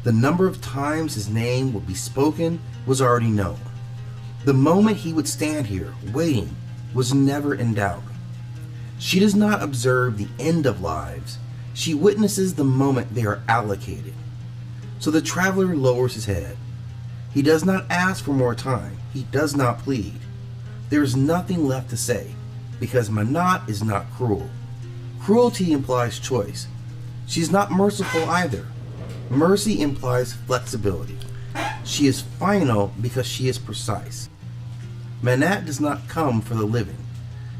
The number of times his name would be spoken was already known. The moment he would stand here, waiting, was never in doubt. She does not observe the end of lives. She witnesses the moment they are allocated. So the traveler lowers his head. He does not ask for more time. He does not plead. There is nothing left to say, because Manāt is not cruel. Cruelty implies choice. She is not merciful either. Mercy implies flexibility. She is final because she is precise. Manāt does not come for the living.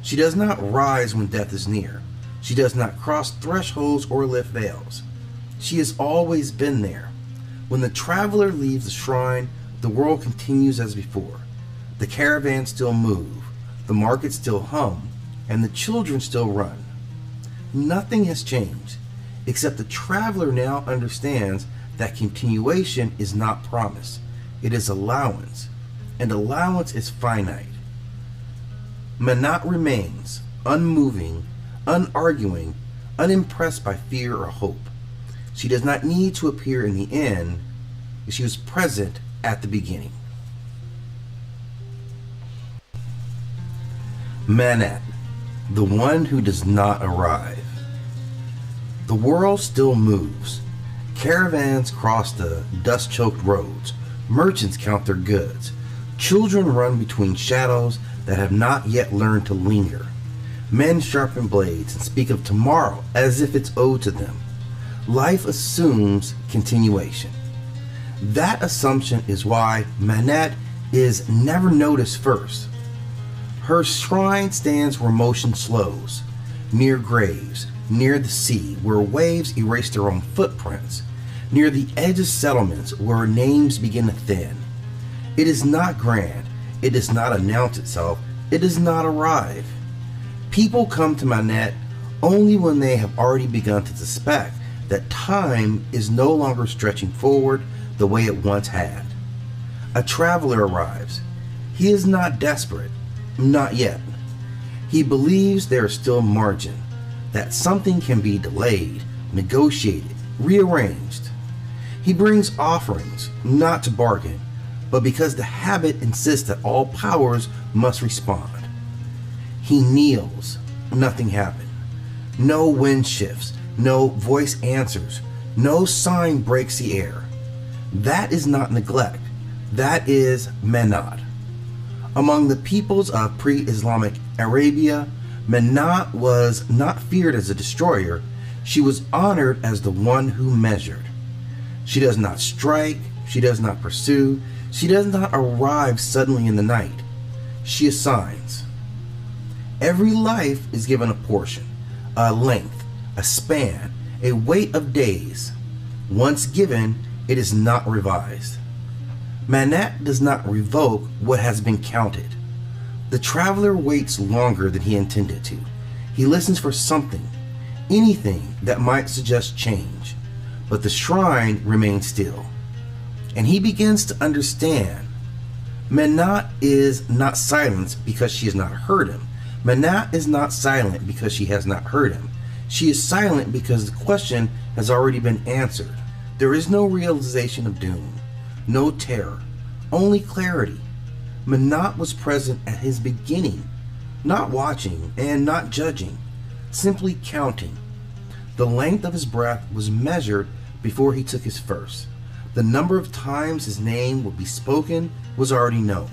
She does not rise when death is near. She does not cross thresholds or lift veils. She has always been there. When the traveler leaves the shrine, the world continues as before. The caravans still move, the markets still hum, and the children still run. Nothing has changed, except the traveler now understands that continuation is not promise. It is allowance, and allowance is finite. Manāt remains, unmoving, unarguing, unimpressed by fear or hope. She does not need to appear in the end. She was present at the beginning. Manāt, the one who does not arrive. The world still moves. Caravans cross the dust-choked roads. Merchants count their goods. Children run between shadows that have not yet learned to linger. Men sharpen blades and speak of tomorrow as if it's owed to them. Life assumes continuation. That assumption is why Manāt is never noticed first. Her shrine stands where motion slows, near graves, near the sea where waves erase their own footprints, near the edge of settlements where names begin to thin. It is not grand. It does not announce itself. It does not arrive. People come to Manāt only when they have already begun to suspect that time is no longer stretching forward the way it once had. A traveler arrives. He is not desperate, not yet. He believes there is still margin, that something can be delayed, negotiated, rearranged. He brings offerings, not to bargain, but because the habit insists that all powers must respond. He kneels. Nothing happened. No wind shifts. No voice answers. No sign breaks the air. That is not neglect. That is Manāt. Among the peoples of pre-Islamic Arabia, Manāt was not feared as a destroyer. She was honored as the one who measured. She does not strike. She does not pursue. She does not arrive suddenly in the night. She assigns. Every life is given a portion, a length, a span, a weight of days. Once given, it is not revised. Manāt does not revoke what has been counted. The traveler waits longer than he intended to. He listens for something, anything that might suggest change, but the shrine remains still. And he begins to understand. Manāt is not silenced because she has not heard him. Manāt is not silent because she has not heard him. She is silent because the question has already been answered. There is no realization of doom, no terror, only clarity. Manāt was present at his beginning, not watching and not judging, simply counting. The length of his breath was measured before he took his first. The number of times his name would be spoken was already known.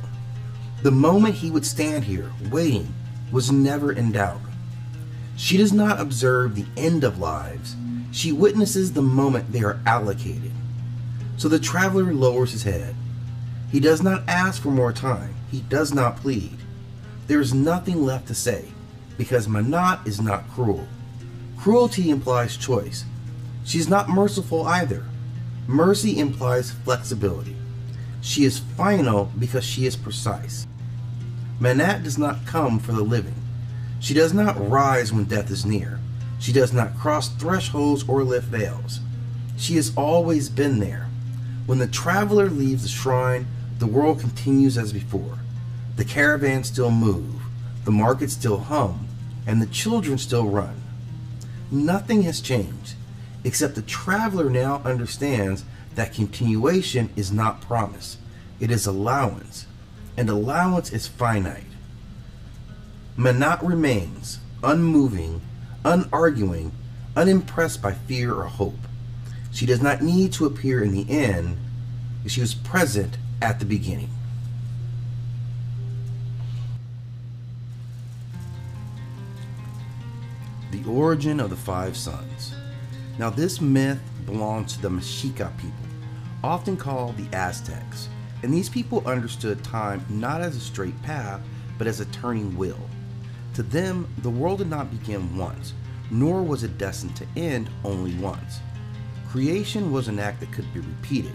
The moment he would stand here, waiting, was never in doubt. She does not observe the end of lives. She witnesses the moment they are allocated. So the traveler lowers his head. He does not ask for more time. He does not plead. There is nothing left to say, because Manāt is not cruel. Cruelty implies choice. She is not merciful either. Mercy implies flexibility. She is final because she is precise. Manāt does not come for the living. She does not rise when death is near. She does not cross thresholds or lift veils. She has always been there. When the traveler leaves the shrine, the world continues as before. The caravans still move, the markets still hum, and the children still run. Nothing has changed, except the traveler now understands that continuation is not promise, it is allowance, and allowance is finite. Manāt remains unmoving, unarguing, unimpressed by fear or hope. She does not need to appear in the end, she was present at the beginning. The origin of the five sons. Now this myth belongs to the Mexica people, often called the Aztecs, and these people understood time not as a straight path, but as a turning wheel. To them, the world did not begin once, nor was it destined to end only once. Creation was an act that could be repeated.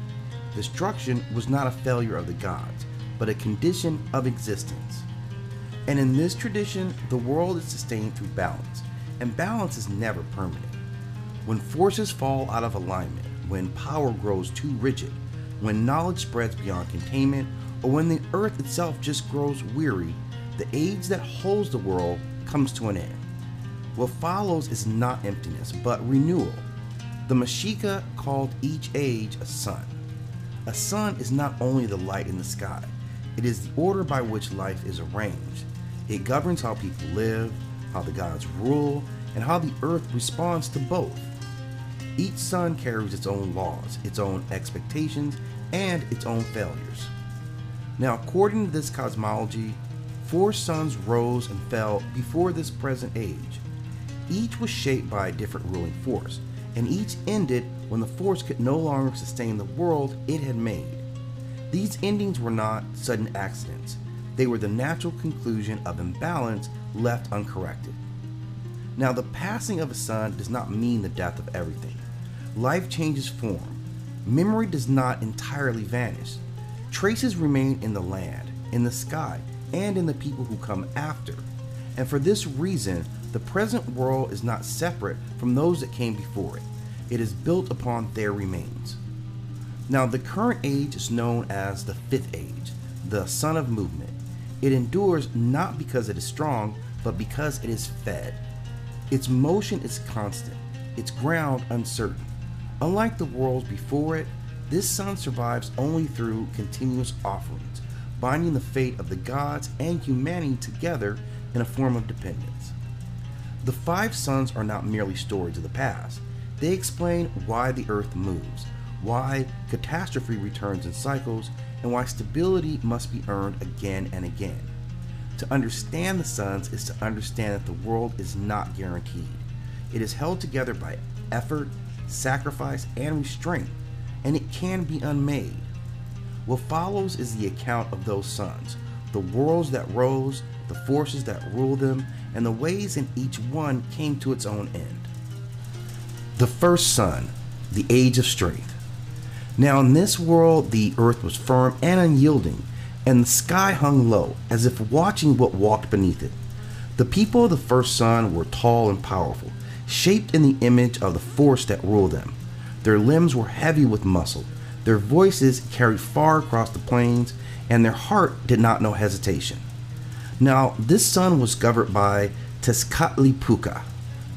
Destruction was not a failure of the gods, but a condition of existence. And in this tradition, the world is sustained through balance, and balance is never permanent. When forces fall out of alignment, when power grows too rigid, when knowledge spreads beyond containment, or when the earth itself just grows weary, the age that holds the world comes to an end. What follows is not emptiness, but renewal. The Mexica called each age a sun. A sun is not only the light in the sky, it is the order by which life is arranged. It governs how people live, how the gods rule, and how the earth responds to both. Each sun carries its own laws, its own expectations, and its own failures. Now, according to this cosmology, 4 suns rose and fell before this present age. Each was shaped by a different ruling force, and each ended when the force could no longer sustain the world it had made. These endings were not sudden accidents. They were the natural conclusion of imbalance left uncorrected. Now, the passing of a sun does not mean the death of everything. Life changes form. Memory does not entirely vanish. Traces remain in the land, in the sky, and in the people who come after. And for this reason, the present world is not separate from those that came before it. It is built upon their remains. Now, the current age is known as the 5th age, the sun of movement. It endures not because it is strong, but because it is fed. Its motion is constant, its ground uncertain. Unlike the worlds before it, this sun survives only through continuous offerings, binding the fate of the gods and humanity together in a form of dependence. The 5 suns are not merely stories of the past. They explain why the earth moves, why catastrophe returns in cycles, and why stability must be earned again and again. To understand the suns is to understand that the world is not guaranteed. It is held together by effort, sacrifice, and restraint, and it can be unmade. What follows is the account of those suns, the worlds that rose, the forces that ruled them, and the ways in each one came to its own end. The first sun, the age of strength. Now in this world the earth was firm and unyielding, and the sky hung low, as if watching what walked beneath it. The people of the first sun were tall and powerful, shaped in the image of the force that ruled them. Their limbs were heavy with muscle, their voices carried far across the plains, and their heart did not know hesitation. Now this sun was governed by Tezcatlipoca,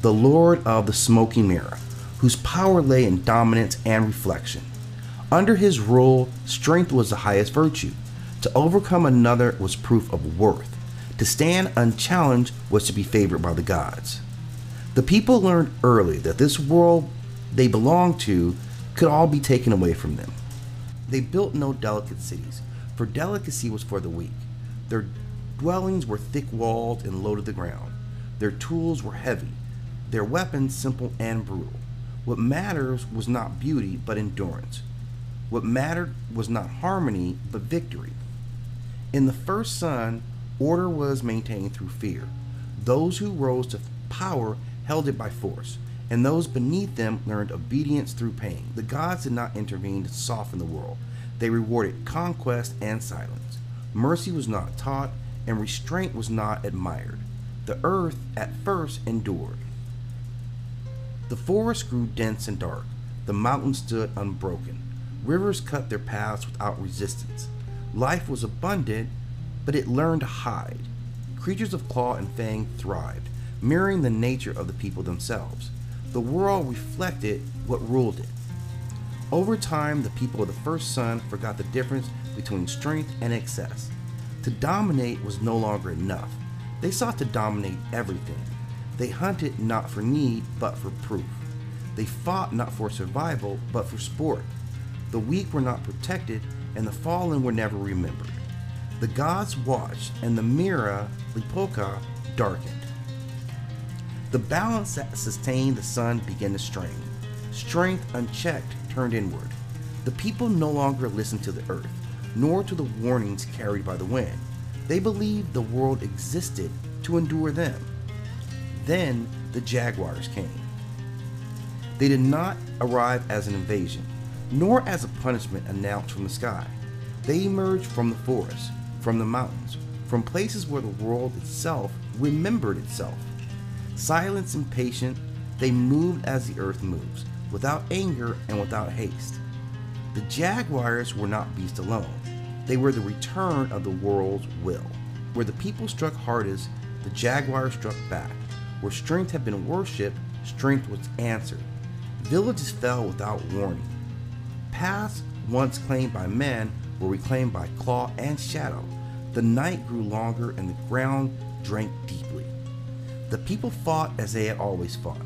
the lord of the smoky mirror, whose power lay in dominance and reflection. Under his rule, strength was the highest virtue. To overcome another was proof of worth. To stand unchallenged was to be favored by the gods. The people learned early that this world they belonged to could all be taken away from them. They built no delicate cities, for delicacy was for the weak. Their dwellings were thick-walled and low to the ground. Their tools were heavy, their weapons simple and brutal. What matters was not beauty, but endurance. What mattered was not harmony, but victory. In the first sun, order was maintained through fear. Those who rose to power held it by force, and those beneath them learned obedience through pain. The gods did not intervene to soften the world. They rewarded conquest and silence. Mercy was not taught, and restraint was not admired. The earth at first endured. The forest grew dense and dark. The mountains stood unbroken. Rivers cut their paths without resistance. Life was abundant, but it learned to hide. Creatures of claw and fang thrived, mirroring the nature of the people themselves. The world reflected what ruled it. Over time, the people of the first sun forgot the difference between strength and excess. To dominate was no longer enough. They sought to dominate everything. They hunted not for need, but for proof. They fought not for survival, but for sport. The weak were not protected, and the fallen were never remembered. The gods watched, and the Mira, Lipoka, darkened. The balance that sustained the sun began to strain. Strength unchecked turned inward. The people no longer listened to the earth, nor to the warnings carried by the wind. They believed the world existed to endure them. Then the jaguars came. They did not arrive as an invasion, nor as a punishment announced from the sky. They emerged from the forest, from the mountains, from places where the world itself remembered itself. Silent and patient, they moved as the earth moves, without anger and without haste. The jaguars were not beasts alone. They were the return of the world's will. Where the people struck hardest, the jaguars struck back. Where strength had been worshipped, strength was answered. Villages fell without warning. Paths once claimed by men were reclaimed by claw and shadow. The night grew longer and the ground drank deeply. The people fought as they had always fought.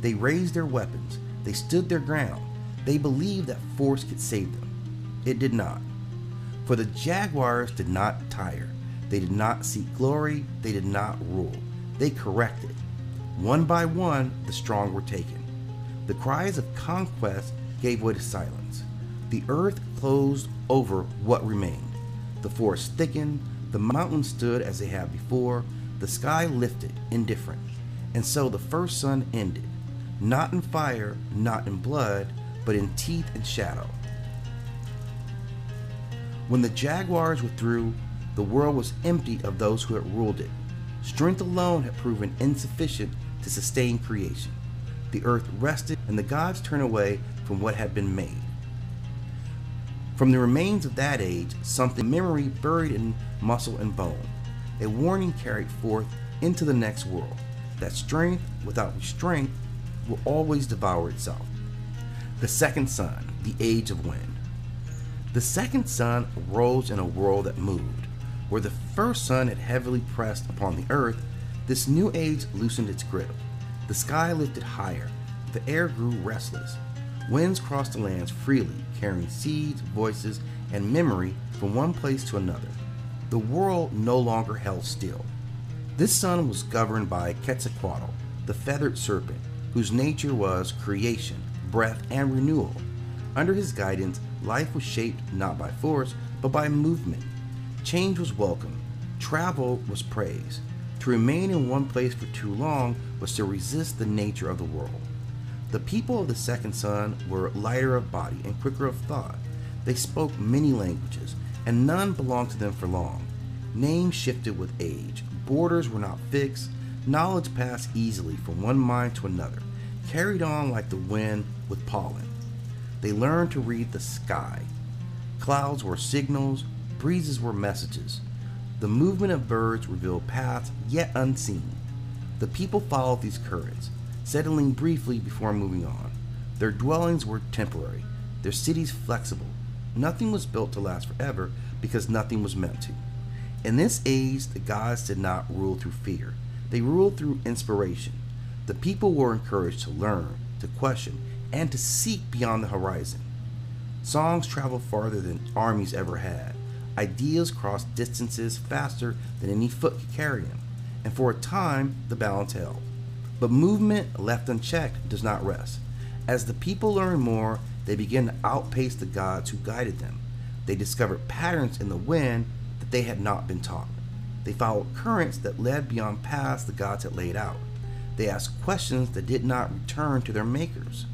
They raised their weapons. They stood their ground. They believed that force could save them. It did not. For the jaguars did not tire. They did not seek glory. They did not rule. They corrected. One by one, the strong were taken. The cries of conquest gave way to silence. The earth closed over what remained. The forest thickened. The mountains stood as they had before. The sky lifted, indifferent. And so the first sun ended. Not in fire, not in blood, but in teeth and shadow. When the jaguars were through, the world was empty of those who had ruled it. Strength alone had proven insufficient to sustain creation. The earth rested, and the gods turned away from what had been made. From the remains of that age, something memory buried in muscle and bone, a warning carried forth into the next world, that strength without restraint will always devour itself. The second sun, the age of wind. The second sun rose in a world that moved. Where the first sun had heavily pressed upon the earth, this new age loosened its grip. The sky lifted higher. The air grew restless. Winds crossed the lands freely, carrying seeds, voices, and memory from one place to another. The world no longer held still. This sun was governed by Quetzalcoatl, the feathered serpent, whose nature was creation, breath, and renewal. Under his guidance, life was shaped not by force, but by movement. Change was welcome. Travel was praised. To remain in one place for too long was to resist the nature of the world. The people of the second sun were lighter of body and quicker of thought. They spoke many languages, and none belonged to them for long. Names shifted with age. Borders were not fixed. Knowledge passed easily from one mind to another, carried on like the wind with pollen. They learned to read the sky. Clouds were signals, breezes were messages. The movement of birds revealed paths yet unseen. The people followed these currents, settling briefly before moving on. Their dwellings were temporary, their cities flexible. Nothing was built to last forever because nothing was meant to. In this age, the gods did not rule through fear. They ruled through inspiration. The people were encouraged to learn, to question, and to seek beyond the horizon. Songs traveled farther than armies ever had. Ideas crossed distances faster than any foot could carry them, and for a time the balance held. But movement left unchecked does not rest. As the people learned more, they began to outpace the gods who guided them. They discovered patterns in the wind that they had not been taught. They followed currents that led beyond paths the gods had laid out. They asked questions that did not return to their makers.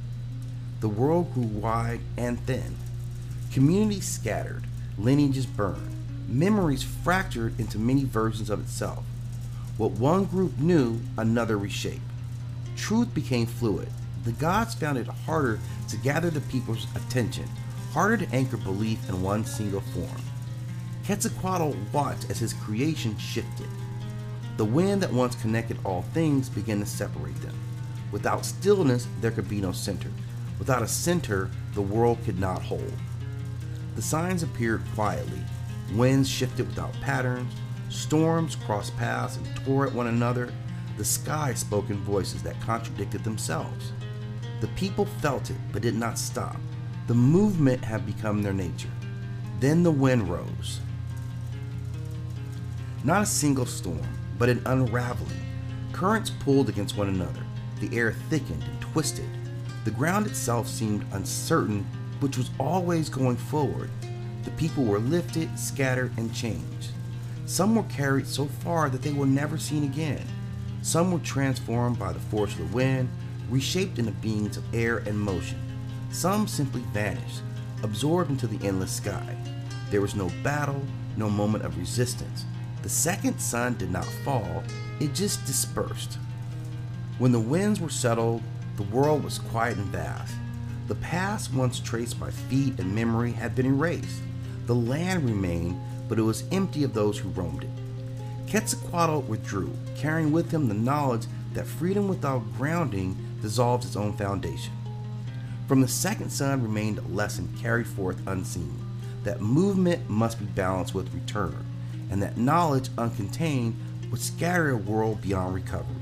The world grew wide and thin. Communities scattered, lineages burned, memories fractured into many versions of itself. What one group knew, another reshaped. Truth became fluid. The gods found it harder to gather the people's attention, harder to anchor belief in one single form. Quetzalcoatl watched as his creation shifted. The wind that once connected all things began to separate them. Without stillness, there could be no center. Without a center, the world could not hold. The signs appeared quietly. Winds shifted without patterns. Storms crossed paths and tore at one another. The sky spoke in voices that contradicted themselves. The people felt it, but did not stop. The movement had become their nature. Then the wind rose. Not a single storm, but an unraveling. Currents pulled against one another. The air thickened and twisted. The ground itself seemed uncertain, which was always going forward. The people were lifted, scattered, and changed. Some were carried so far that they were never seen again. Some were transformed by the force of the wind, reshaped into beings of air and motion. Some simply vanished, absorbed into the endless sky. There was no battle, no moment of resistance. The second sun did not fall, it just dispersed. When the winds were settled, the world was quiet and vast. The past, once traced by feet and memory, had been erased. The land remained, but it was empty of those who roamed it. Quetzalcoatl withdrew, carrying with him the knowledge that freedom without grounding dissolves its own foundation. From the second sun remained a lesson carried forth unseen, that movement must be balanced with return, and that knowledge uncontained would scatter a world beyond recovery.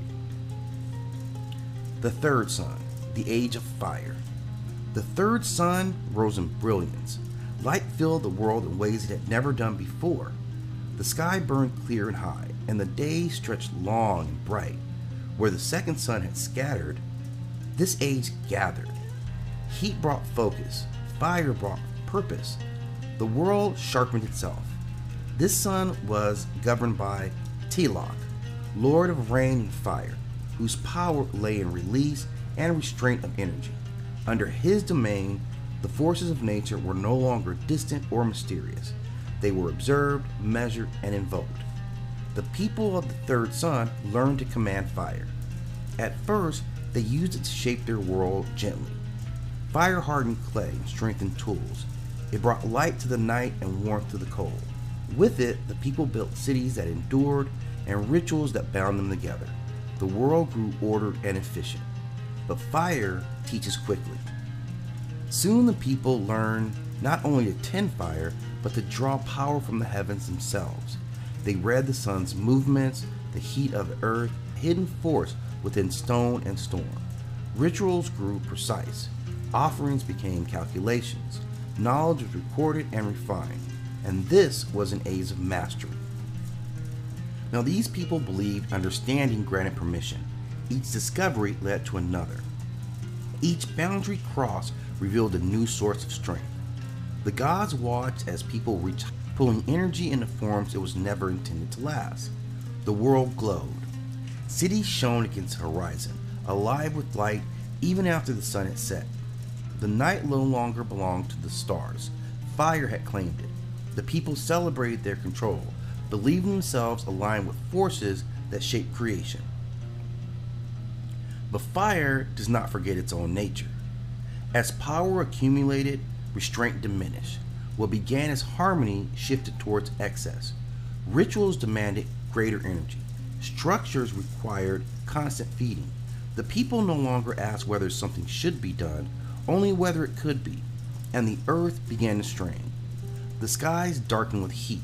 The third sun, the age of fire. The third sun rose in brilliance. Light filled the world in ways it had never done before. The sky burned clear and high, and the day stretched long and bright. Where the second sun had scattered, this age gathered. Heat brought focus, fire brought purpose. The world sharpened itself. This sun was governed by Tlaloc, Lord of Rain and Fire, whose power lay in release and restraint of energy. Under his domain, the forces of nature were no longer distant or mysterious. They were observed, measured, and invoked. The people of the third sun learned to command fire. At first, they used it to shape their world gently. Fire hardened clay and strengthened tools. It brought light to the night and warmth to the cold. With it, the people built cities that endured and rituals that bound them together. The world grew ordered and efficient. But fire teaches quickly. Soon the people learned not only to tend fire, but to draw power from the heavens themselves. They read the sun's movements, the heat of the earth, hidden force within stone and storm. Rituals grew precise. Offerings became calculations. Knowledge was recorded and refined. And this was an age of mastery. Now these people believed understanding granted permission. Each discovery led to another. Each boundary crossed revealed a new source of strength. The gods watched as people reached, pulling energy into forms it was never intended to last. The world glowed. Cities shone against the horizon, alive with light even after the sun had set. The night no longer belonged to the stars. Fire had claimed it. The people celebrated their control, believing themselves aligned with forces that shape creation. But fire does not forget its own nature. As power accumulated, restraint diminished. What began as harmony shifted towards excess. Rituals demanded greater energy. Structures required constant feeding. The people no longer asked whether something should be done, only whether it could be, and the earth began to strain. The skies darkened with heat.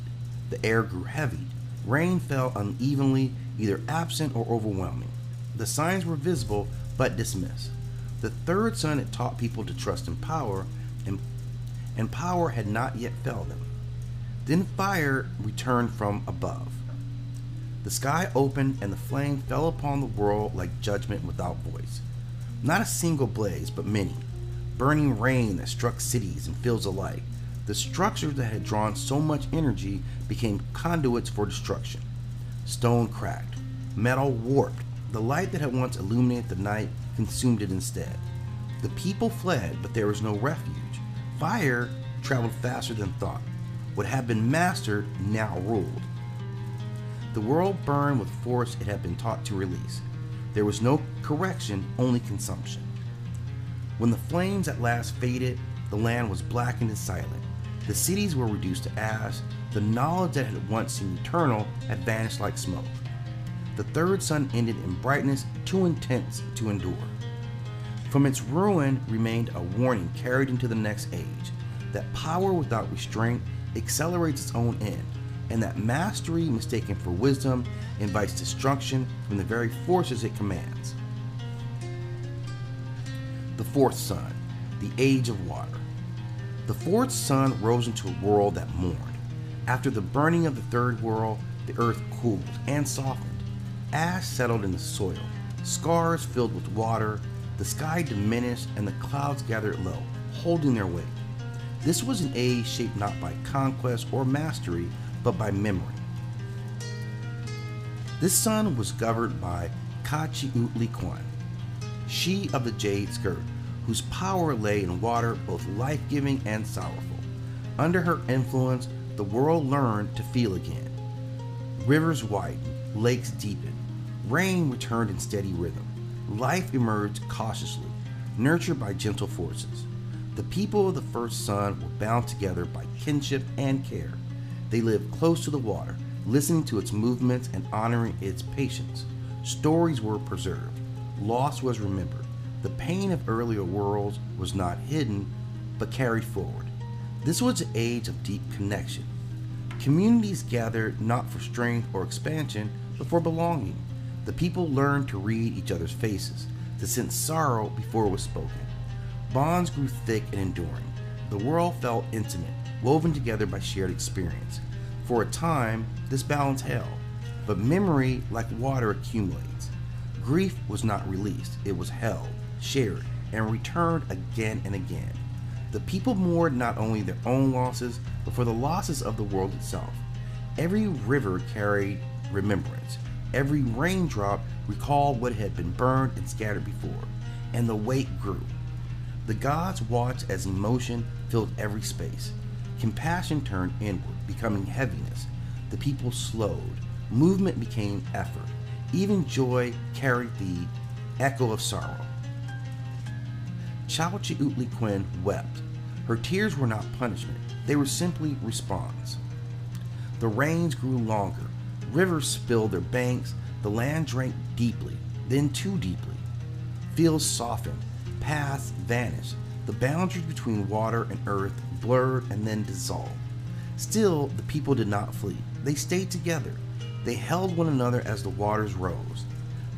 The air grew heavy. Rain fell unevenly, either absent or overwhelming. The signs were visible, but dismissed. The third sun had taught people to trust in power, and power had not yet failed them. Then fire returned from above. The sky opened, and the flame fell upon the world like judgment without voice. Not a single blaze, but many. Burning rain that struck cities and fields alike. The structures that had drawn so much energy became conduits for destruction. Stone cracked. Metal warped. The light that had once illuminated the night consumed it instead. The people fled, but there was no refuge. Fire traveled faster than thought. What had been mastered now ruled. The world burned with force it had been taught to release. There was no correction, only consumption. When the flames at last faded, the land was blackened and silent. The cities were reduced to ash. The knowledge that had once seemed eternal had vanished like smoke. The third sun ended in brightness too intense to endure. From its ruin remained a warning carried into the next age, that power without restraint accelerates its own end, and that mastery mistaken for wisdom invites destruction from the very forces it commands. The fourth sun, the age of water. The fourth sun rose into a world that mourned. After the burning of the third world, the earth cooled and softened. Ash settled in the soil, scars filled with water, the sky diminished, and the clouds gathered low, holding their weight. This was an age shaped not by conquest or mastery, but by memory. This sun was governed by Ka-Chi-Ut-Li-Kwan, she of the jade skirt, whose power lay in water both life-giving and sorrowful. Under her influence, the world learned to feel again. Rivers widened, lakes deepened, rain returned in steady rhythm. Life emerged cautiously, nurtured by gentle forces. The people of the first sun were bound together by kinship and care. They lived close to the water, listening to its movements and honoring its patience. Stories were preserved. Loss was remembered. The pain of earlier worlds was not hidden, but carried forward. This was an age of deep connection. Communities gathered not for strength or expansion, but for belonging. The people learned to read each other's faces, to sense sorrow before it was spoken. Bonds grew thick and enduring. The world felt intimate, woven together by shared experience. For a time, this balance held, but memory, like water, accumulates. Grief was not released, it was held, shared, and returned again and again. The people mourned not only their own losses, but for the losses of the world itself. Every river carried remembrance. Every raindrop recalled what had been burned and scattered before, and the weight grew. The gods watched as emotion filled every space. Compassion turned inward, becoming heaviness. The people slowed. Movement became effort. Even joy carried the echo of sorrow. Ka-Chi-Ut-Li-Kwan wept. Her tears were not punishment. They were simply response. The rains grew longer. Rivers spilled their banks. The land drank deeply, then too deeply. Fields softened. Paths vanished. The boundaries between water and earth blurred and then dissolved. Still, the people did not flee. They stayed together. They held one another as the waters rose.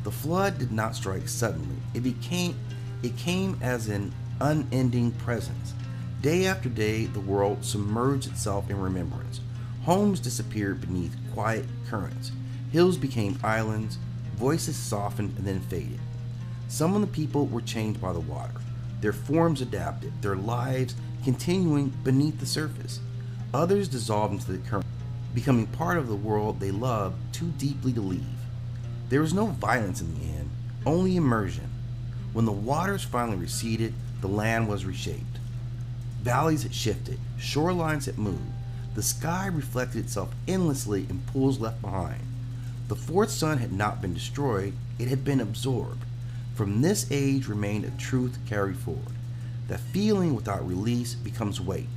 The flood did not strike suddenly. It came as an unending presence. Day after day, the world submerged itself in remembrance. Homes disappeared beneath quiet currents. Hills became islands. Voices softened and then faded. Some of the people were changed by the water. Their forms adapted, their lives continuing beneath the surface. Others dissolved into the current, becoming part of the world they loved too deeply to leave. There was no violence in the end, only immersion. When the waters finally receded, the land was reshaped. Valleys had shifted, shorelines had moved. The sky reflected itself endlessly in pools left behind. The fourth sun had not been destroyed, it had been absorbed. From this age remained a truth carried forward. That feeling without release becomes weight.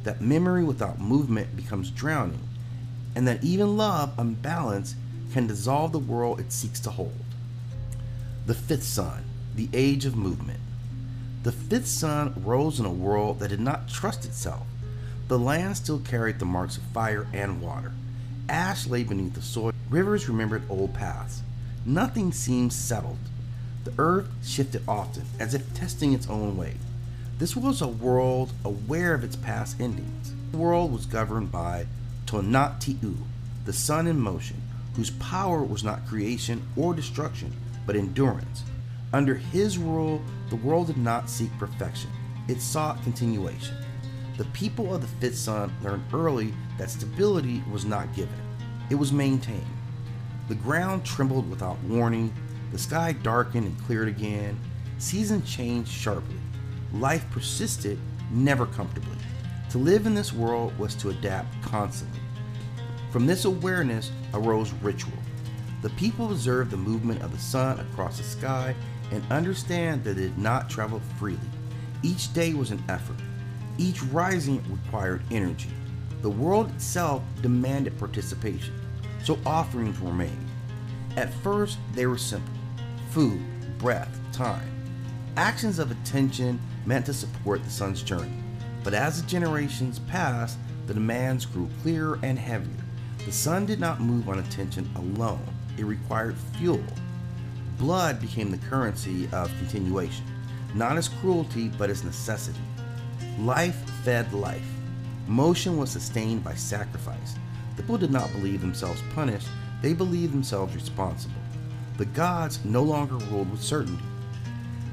That memory without movement becomes drowning. And that even love, unbalanced, can dissolve the world it seeks to hold. The fifth sun, the age of movement. The fifth sun rose in a world that did not trust itself. The land still carried the marks of fire and water. Ash lay beneath the soil. Rivers remembered old paths. Nothing seemed settled. The earth shifted often, as if testing its own way. This was a world aware of its past endings. The world was governed by Thanatos, the sun in motion, whose power was not creation or destruction, but endurance. Under his rule, the world did not seek perfection. It sought continuation. The people of the fifth sun learned early that stability was not given. It was maintained. The ground trembled without warning. The sky darkened and cleared again. Seasons changed sharply. Life persisted, never comfortably. To live in this world was to adapt constantly. From this awareness arose ritual. The people observed the movement of the sun across the sky and understand that it did not travel freely. Each day was an effort. Each rising required energy. The world itself demanded participation, so offerings were made. At first, they were simple: food, breath, time. actions of attention meant to support the sun's journey. But as the generations passed, the demands grew clearer and heavier. The sun did not move on attention alone. It required fuel. Blood became the currency of continuation, not as cruelty, but as necessity. Life fed life. Motion was sustained by sacrifice. The people did not believe themselves punished, they believed themselves responsible. The gods no longer ruled with certainty.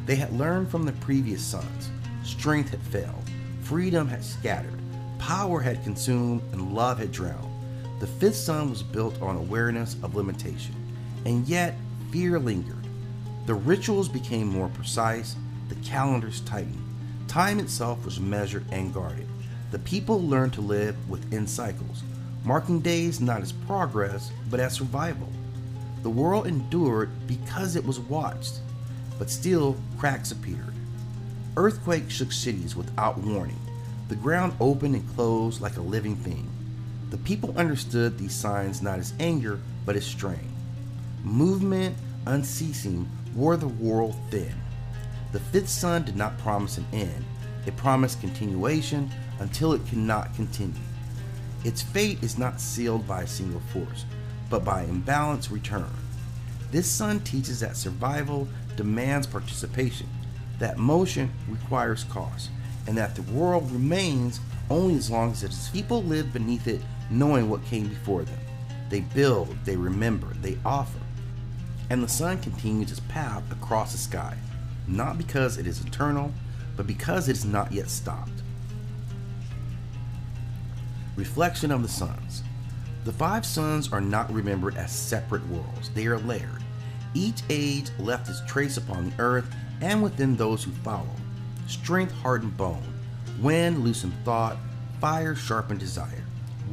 They had learned from the previous suns. Strength had failed, freedom had scattered, power had consumed, and love had drowned. The fifth sun was built on awareness of limitation, and yet fear lingered. The rituals became more precise, the calendars tightened. Time itself was measured and guarded. The people learned to live within cycles, marking days not as progress, but as survival. The world endured because it was watched, but still cracks appeared. Earthquakes shook cities without warning. The ground opened and closed like a living thing. The people understood these signs not as anger, but as strain. Movement, unceasing, wore the world thin. The fifth sun did not promise an end. It promised continuation until it cannot continue. Its fate is not sealed by a single force, but by imbalance return. This sun teaches that survival demands participation, that motion requires cost, and that the world remains only as long as its people live beneath it, knowing what came before them. They build, they remember, they offer. And the sun continues its path across the sky, not because it is eternal, but because it is not yet stopped. Reflection of the suns. The five suns are not remembered as separate worlds, they are layered. Each age left its trace upon the earth and within those who follow. Strength hardened bone, wind loosened thought, fire sharpened desire,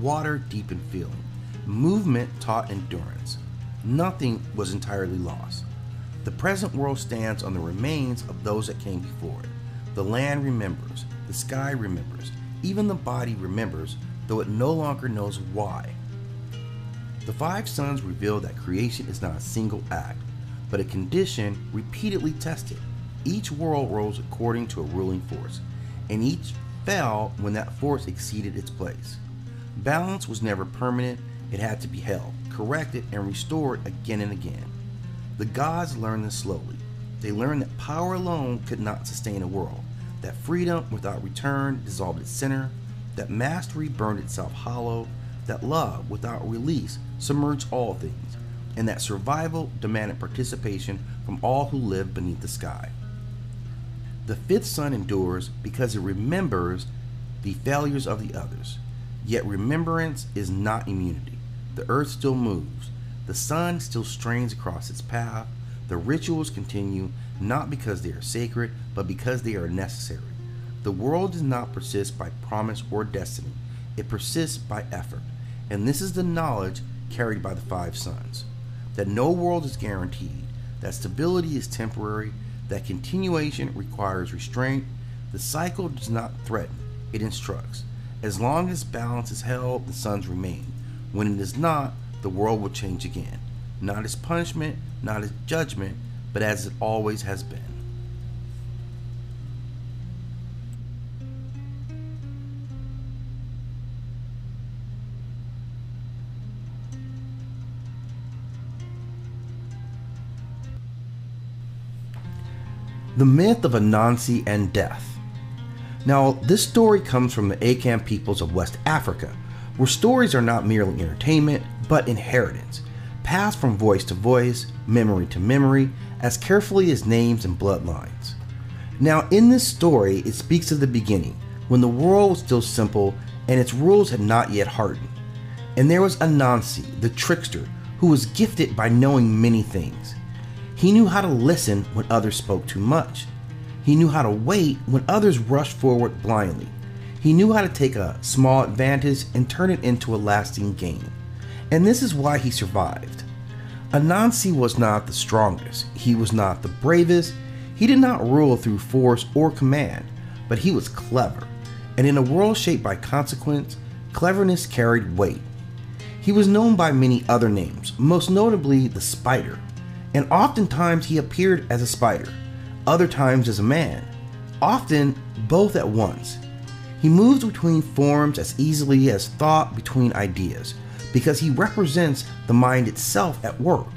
water deepened feeling, movement taught endurance. Nothing was entirely lost. The present world stands on the remains of those that came before it. The land remembers, the sky remembers, even the body remembers, though it no longer knows why. The five suns reveal that creation is not a single act, but a condition repeatedly tested. Each world rose according to a ruling force, and each fell when that force exceeded its place. Balance was never permanent, it had to be held, corrected, and restored again and again. The gods learned this slowly. They learned that power alone could not sustain a world, that freedom without return dissolved its center, that mastery burned itself hollow, that love without release submerged all things, and that survival demanded participation from all who live beneath the sky. The fifth sun endures because it remembers the failures of the others. Yet remembrance is not immunity. The earth still moves. The sun still strains across its path. The rituals continue, not because they are sacred, but because they are necessary. The world does not persist by promise or destiny. It persists by effort. And this is the knowledge carried by the five suns. That no world is guaranteed. That stability is temporary. That continuation requires restraint. The cycle does not threaten. It instructs. As long as balance is held, the suns remain. When it is not, the world will change again. Not as punishment, not as judgment, but as it always has been. The myth of Anansi and Death. Now, this story comes from the Akan peoples of West Africa, where stories are not merely entertainment, but inheritance, passed from voice to voice, memory to memory, as carefully as names and bloodlines. Now, in this story, it speaks of the beginning, when the world was still simple and its rules had not yet hardened. And there was Anansi, the trickster, who was gifted by knowing many things. He knew how to listen when others spoke too much. He knew how to wait when others rushed forward blindly. He knew how to take a small advantage and turn it into a lasting gain. And this is why he survived. Anansi was not the strongest. He was not the bravest. He did not rule through force or command, but he was clever. And in a world shaped by consequence, cleverness carried weight. He was known by many other names, most notably the Spider. And oftentimes he appeared as a spider, other times as a man, often both at once. He moves between forms as easily as thought between ideas, because he represents the mind itself at work.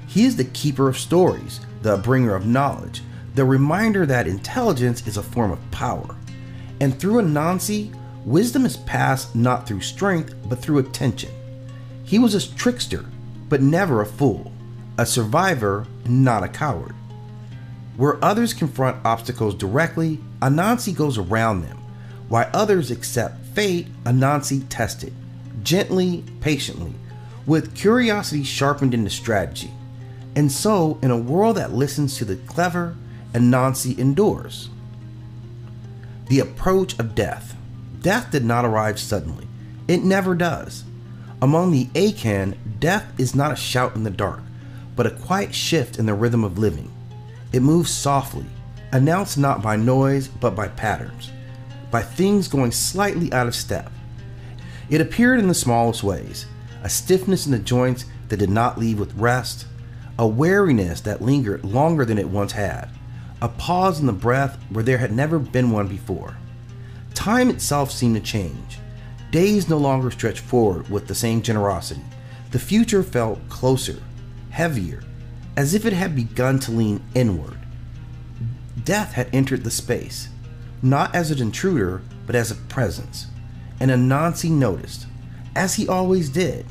He is the keeper of stories, the bringer of knowledge, the reminder that intelligence is a form of power. And through Anansi, wisdom is passed not through strength, but through attention. He was a trickster, but never a fool, a survivor, not a coward. Where others confront obstacles directly, Anansi goes around them. While others accept fate, Anansi tests it, gently, patiently, with curiosity sharpened into strategy. And so, in a world that listens to the clever, Anansi endures. The approach of death. Death did not arrive suddenly. It never does. Among the Akan, death is not a shout in the dark, but a quiet shift in the rhythm of living. It moves softly, announced not by noise, but by patterns, by things going slightly out of step. It appeared in the smallest ways, a stiffness in the joints that did not leave with rest, a weariness that lingered longer than it once had, a pause in the breath where there had never been one before. Time itself seemed to change. Days no longer stretched forward with the same generosity. The future felt closer, heavier, as if it had begun to lean inward. Death had entered the space, not as an intruder, but as a presence. And Anansi noticed, as he always did.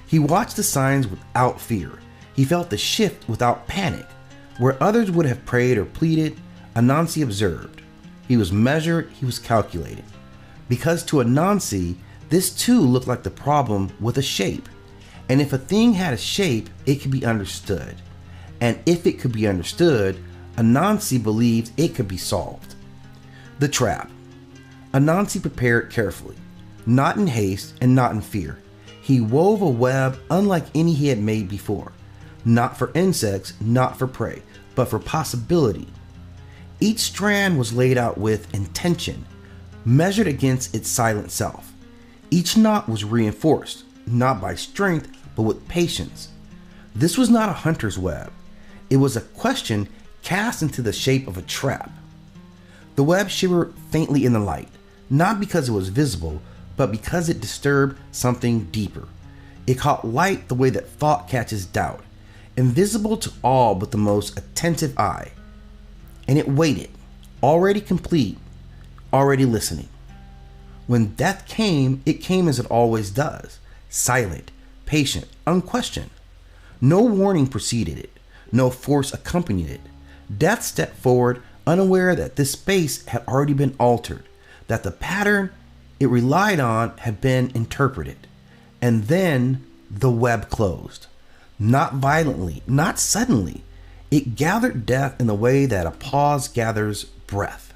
He watched the signs without fear. He felt the shift without panic. Where others would have prayed or pleaded, Anansi observed. He was measured, he was calculated. Because to Anansi, this too looked like the problem with a shape. And if a thing had a shape, it could be understood. And if it could be understood, Anansi believed it could be solved. The trap. Anansi prepared carefully, not in haste and not in fear. He wove a web unlike any he had made before, not for insects, not for prey, but for possibility. Each strand was laid out with intention, measured against its silent self. Each knot was reinforced, not by strength, but with patience. This was not a hunter's web. It was a question cast into the shape of a trap. The web shivered faintly in the light, not because it was visible, but because it disturbed something deeper. It caught light the way that thought catches doubt, invisible to all but the most attentive eye. And it waited, already complete, already listening. When death came, it came as it always does, silent, patient, unquestioned. No warning preceded it, no force accompanied it. Death stepped forward, unaware that this space had already been altered, that the pattern it relied on had been interpreted. And then the web closed. Not violently, not suddenly. It gathered death in the way that a pause gathers breath.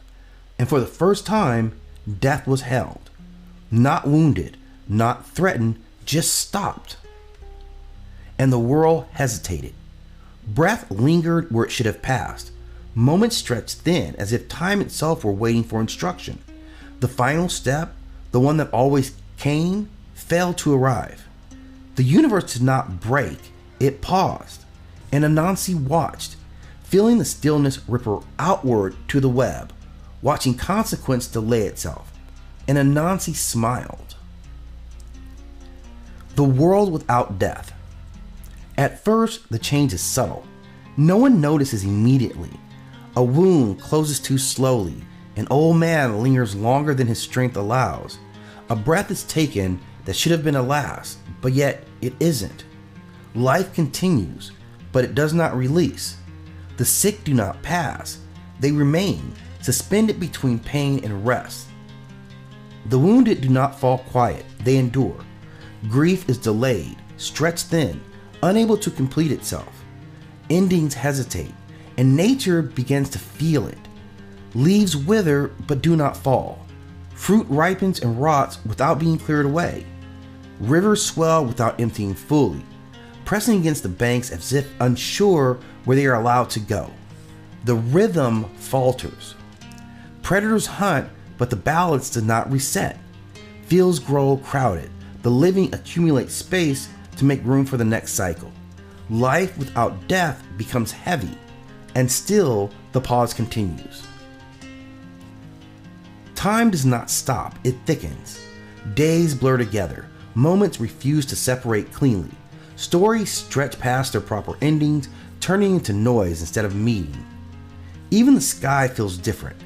And for the first time, death was held. Not wounded, not threatened, just stopped. And the world hesitated. Breath lingered where it should have passed. Moments stretched thin as if time itself were waiting for instruction. The final step, the one that always came, failed to arrive. The universe did not break, it paused. And Anansi watched, feeling the stillness ripple outward to the web, watching consequence delay itself. And Anansi smiled. The world without death. At first, the change is subtle. No one notices immediately. A wound closes too slowly. An old man lingers longer than his strength allows. A breath is taken that should have been a last, but yet it isn't. Life continues, but it does not release. The sick do not pass. They remain, suspended between pain and rest. The wounded do not fall quiet. They endure. Grief is delayed, stretched thin, unable to complete itself. Endings hesitate, and nature begins to feel it. Leaves wither but do not fall. Fruit ripens and rots without being cleared away. Rivers swell without emptying fully, pressing against the banks as if unsure where they are allowed to go. The rhythm falters. Predators hunt, but the balance does not reset. Fields grow crowded. The living accumulate space to make room for the next cycle. Life without death becomes heavy, and still The pause continues. Time does not stop, it thickens. Days blur together, moments refuse to separate cleanly. Stories stretch past their proper endings, turning into noise instead of meaning. Even the sky feels different.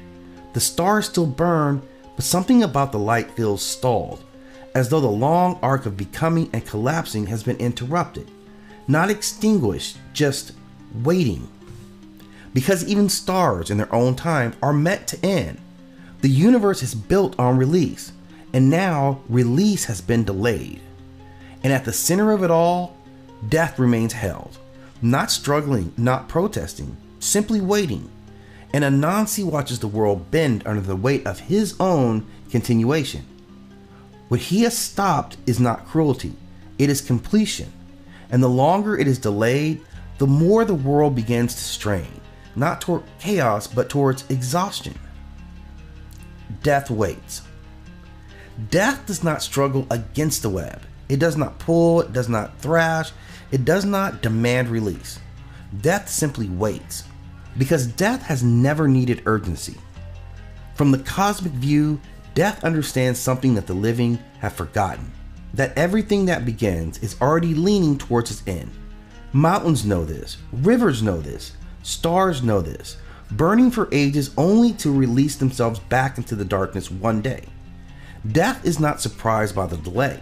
The stars still burn, but something about the light feels stalled, as though the long arc of becoming and collapsing has been interrupted. Not extinguished, just waiting. Because even stars in their own time are meant to end. The universe is built on release, and now release has been delayed. And at the center of it all, death remains held. Not struggling, not protesting, simply waiting. And Anansi watches the world bend under the weight of his own continuation. What he has stopped is not cruelty, it is completion. And the longer it is delayed, the more the world begins to strain, not toward chaos, but towards exhaustion. Death waits. Death does not struggle against the web. It does not pull, it does not thrash, it does not demand release. Death simply waits, because death has never needed urgency. From the cosmic view, death understands something that the living have forgotten, that everything that begins is already leaning towards its end. Mountains know this, rivers know this, stars know this, burning for ages only to release themselves back into the darkness one day. Death is not surprised by the delay.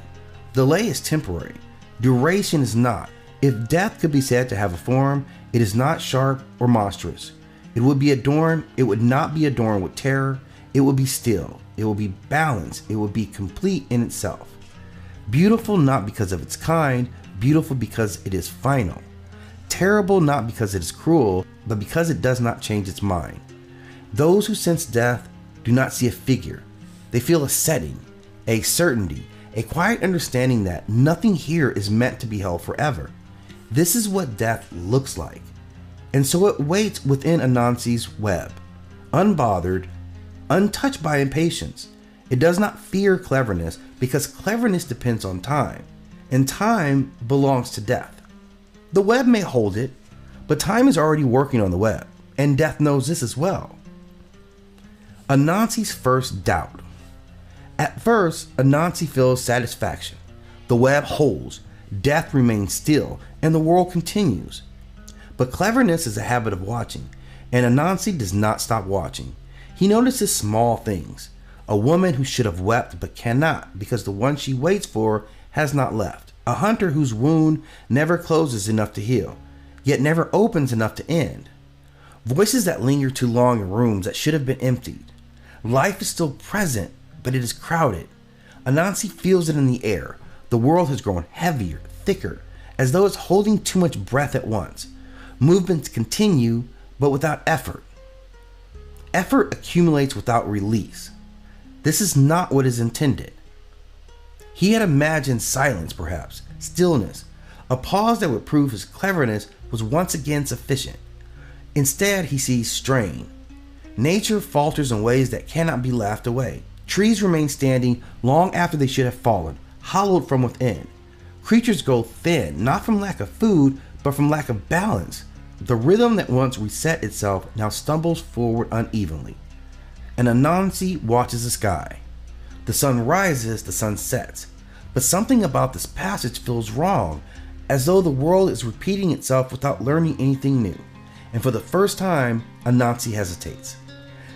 Delay is temporary. Duration is not. If death could be said to have a form, it is not sharp or monstrous. It would not be adorned with terror. It would be still. It will be balanced. It will be complete in itself. Beautiful not because of its kind, beautiful because it is final. Terrible not because it is cruel, but because it does not change its mind. Those who sense death do not see a figure. They feel a setting, a certainty, a quiet understanding that nothing here is meant to be held forever. This is what death looks like. And so it waits within Anansi's web, unbothered, untouched by impatience. It does not fear cleverness because cleverness depends on time, and time belongs to death. The web may hold it, but time is already working on the web, and death knows this as well. Anansi's first doubt. At first, Anansi feels satisfaction. The web holds, death remains still, and the world continues. But cleverness is a habit of watching, and Anansi does not stop watching. He notices small things. A woman who should have wept but cannot because the one she waits for has not left. A hunter whose wound never closes enough to heal, yet never opens enough to end. Voices that linger too long in rooms that should have been emptied. Life is still present, but it is crowded. Anansi feels it in the air. The world has grown heavier, thicker, as though it's holding too much breath at once. Movements continue, but without effort. Effort accumulates without release. This is not what is intended. He had imagined silence, perhaps, stillness, a pause that would prove his cleverness was once again sufficient. Instead, he sees strain. Nature falters in ways that cannot be laughed away. Trees remain standing long after they should have fallen, hollowed from within. Creatures go thin, not from lack of food, but from lack of balance. The rhythm that once reset itself now stumbles forward unevenly. And Anansi watches the sky. The sun rises, the sun sets. But something about this passage feels wrong, as though the world is repeating itself without learning anything new. And for the first time, Anansi hesitates.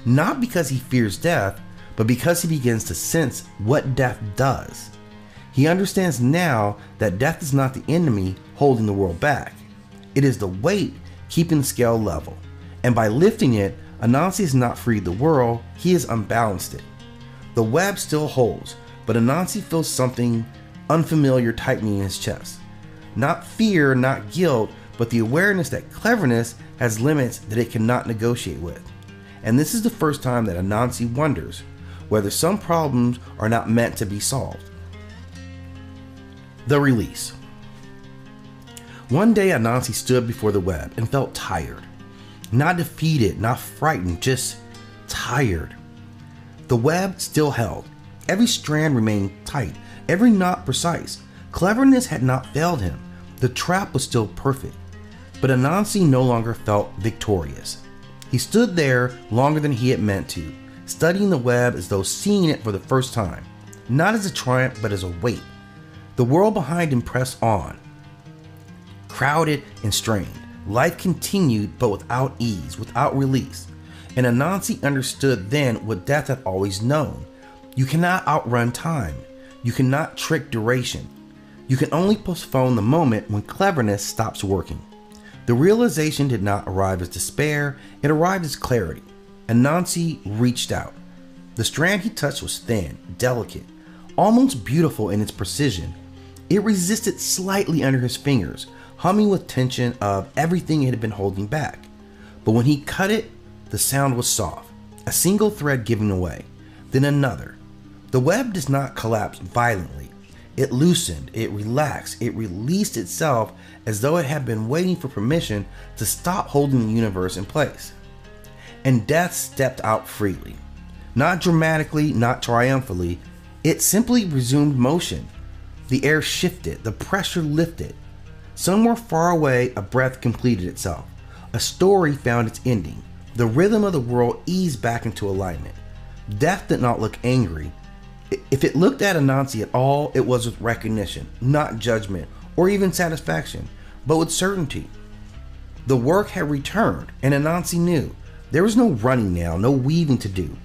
Not because he fears death, but because he begins to sense what death does. He understands now that death is not the enemy holding the world back. It is the weight keeping the scale level. And by lifting it, Anansi has not freed the world, he has unbalanced it. The web still holds, but Anansi feels something unfamiliar tightening in his chest. Not fear, not guilt, but the awareness that cleverness has limits that it cannot negotiate with. And this is the first time that Anansi wonders whether some problems are not meant to be solved. The release. One day Anansi stood before the web and felt tired. Not defeated, not frightened, just tired. The web still held. Every strand remained tight, every knot precise. Cleverness had not failed him. The trap was still perfect. But Anansi no longer felt victorious. He stood there longer than he had meant to, studying the web as though seeing it for the first time, not as a triumph but as a weight. The world behind him pressed on, crowded and strained. Life continued, but without ease, without release. And Anansi understood then what death had always known. You cannot outrun time. You cannot trick duration. You can only postpone the moment when cleverness stops working. The realization did not arrive as despair, it arrived as clarity. Anansi reached out. The strand he touched was thin, delicate, almost beautiful in its precision. It resisted slightly under his fingers, humming with tension of everything it had been holding back. But when he cut it, the sound was soft, a single thread giving away, then another. The web does not collapse violently. It loosened, it relaxed, it released itself as though it had been waiting for permission to stop holding the universe in place. And death stepped out freely. Not dramatically, not triumphantly, it simply resumed motion. The air shifted, the pressure lifted. Somewhere far away, a breath completed itself. A story found its ending. The rhythm of the world eased back into alignment. Death did not look angry. If it looked at Anansi at all, it was with recognition, not judgment or even satisfaction, but with certainty. The work had returned, and Anansi knew there was no running now, no weaving to do.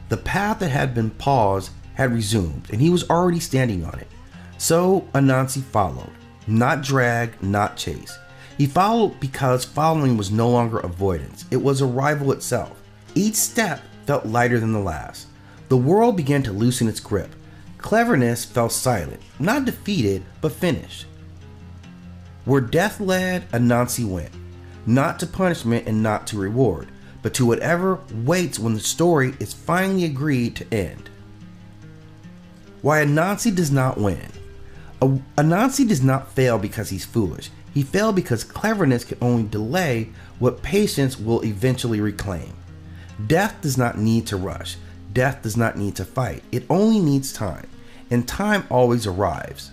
The path that had been paused had resumed, and he was already standing on it. So Anansi followed, not drag, not chase. He followed because following was no longer avoidance, it was arrival itself. Each step felt lighter than the last. The world began to loosen its grip. Cleverness fell silent, not defeated, but finished. Where death led, Anansi went, not to punishment and not to reward, but to whatever waits when the story is finally agreed to end. Why Anansi does not win. Anansi does not fail because he's foolish. He failed because cleverness can only delay what patience will eventually reclaim. Death does not need to rush. Death does not need to fight. It only needs time, and time always arrives.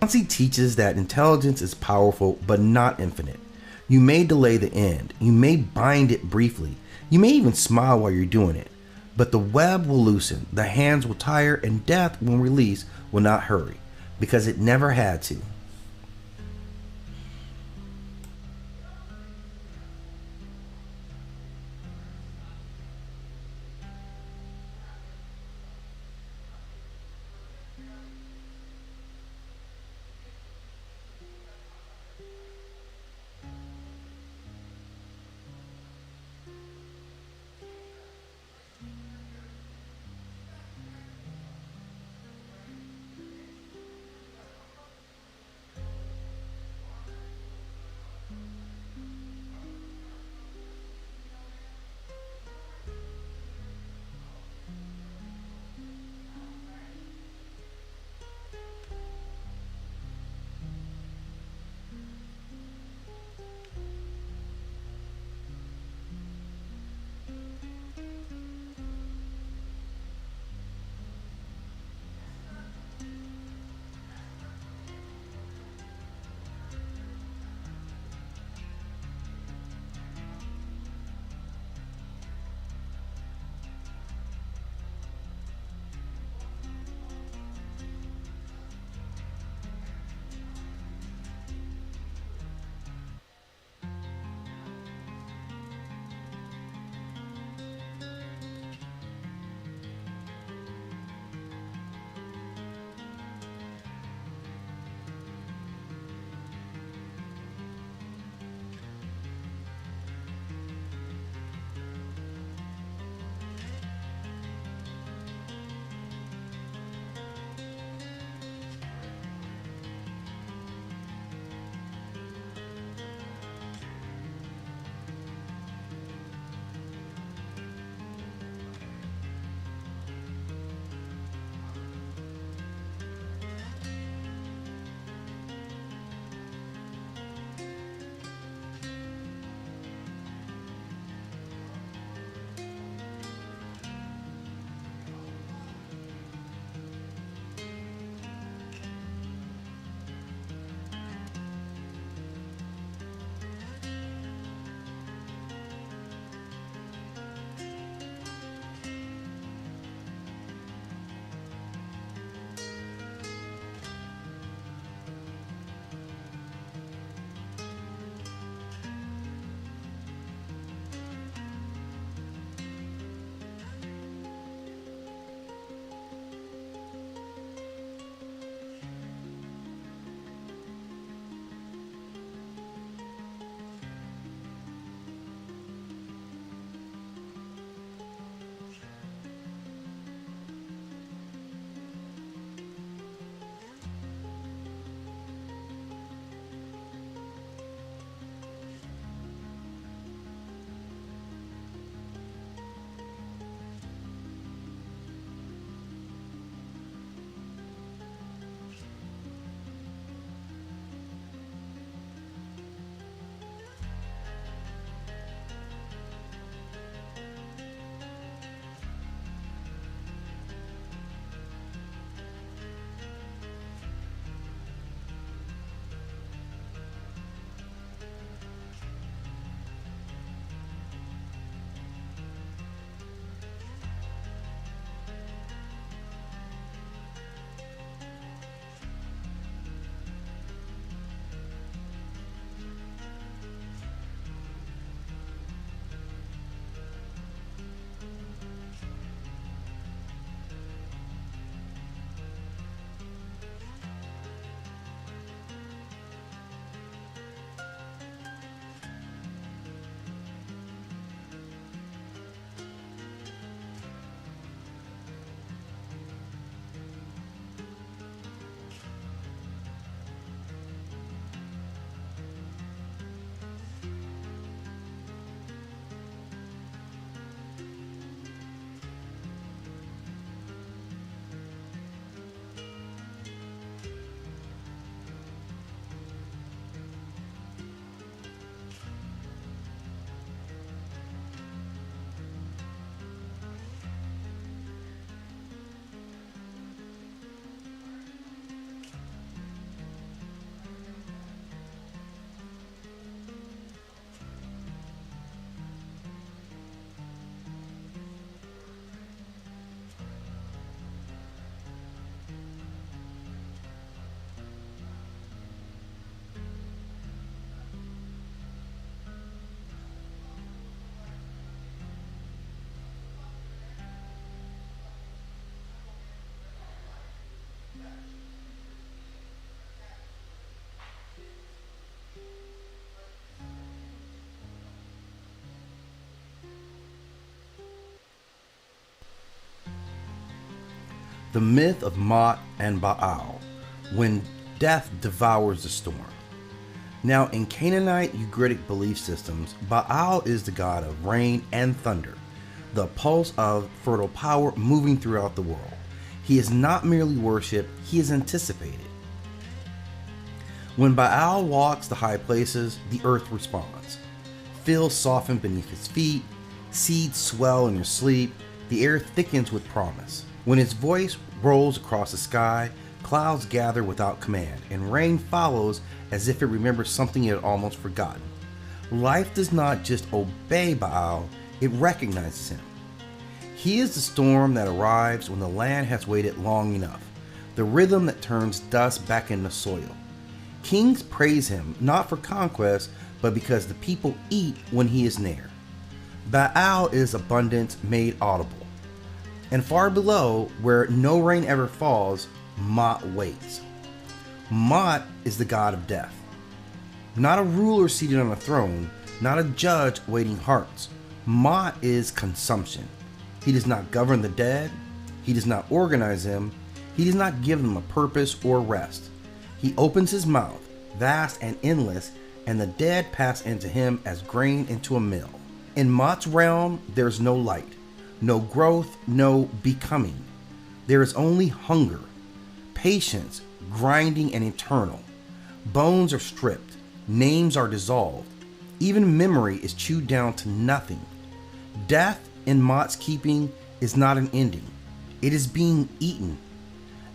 Anansi teaches that intelligence is powerful but not infinite. You may delay the end. You may bind it briefly. You may even smile while you're doing it. But the web will loosen, the hands will tire, and death, when released, will not hurry, because it never had to. The myth of Manāt and Baal, when death devours the storm. Now, in Canaanite Ugaritic belief systems, Baal is the god of rain and thunder, the pulse of fertile power moving throughout the world. He is not merely worshipped, he is anticipated. When Baal walks the high places, the earth responds. Fields soften beneath his feet, seeds swell in their sleep, the air thickens with promise. When his voice rolls across the sky, clouds gather without command, and rain follows as if it remembers something it had almost forgotten. Life does not just obey Baal, it recognizes him. He is the storm that arrives when the land has waited long enough, the rhythm that turns dust back into soil. Kings praise him not for conquest, but because the people eat when he is near. Baal is abundance made audible. And far below, where no rain ever falls, Manāt waits. Manāt is the god of death. Not a ruler seated on a throne, not a judge waiting hearts. Manāt is consumption. He does not govern the dead. He does not organize them. He does not give them a purpose or rest. He opens his mouth, vast and endless, and the dead pass into him as grain into a mill. In Manāt's realm, there is no light, no growth, no becoming. There is only hunger, patience, grinding and eternal. Bones are stripped, names are dissolved, even memory is chewed down to nothing. Death in Manāt's keeping is not an ending, it is being eaten.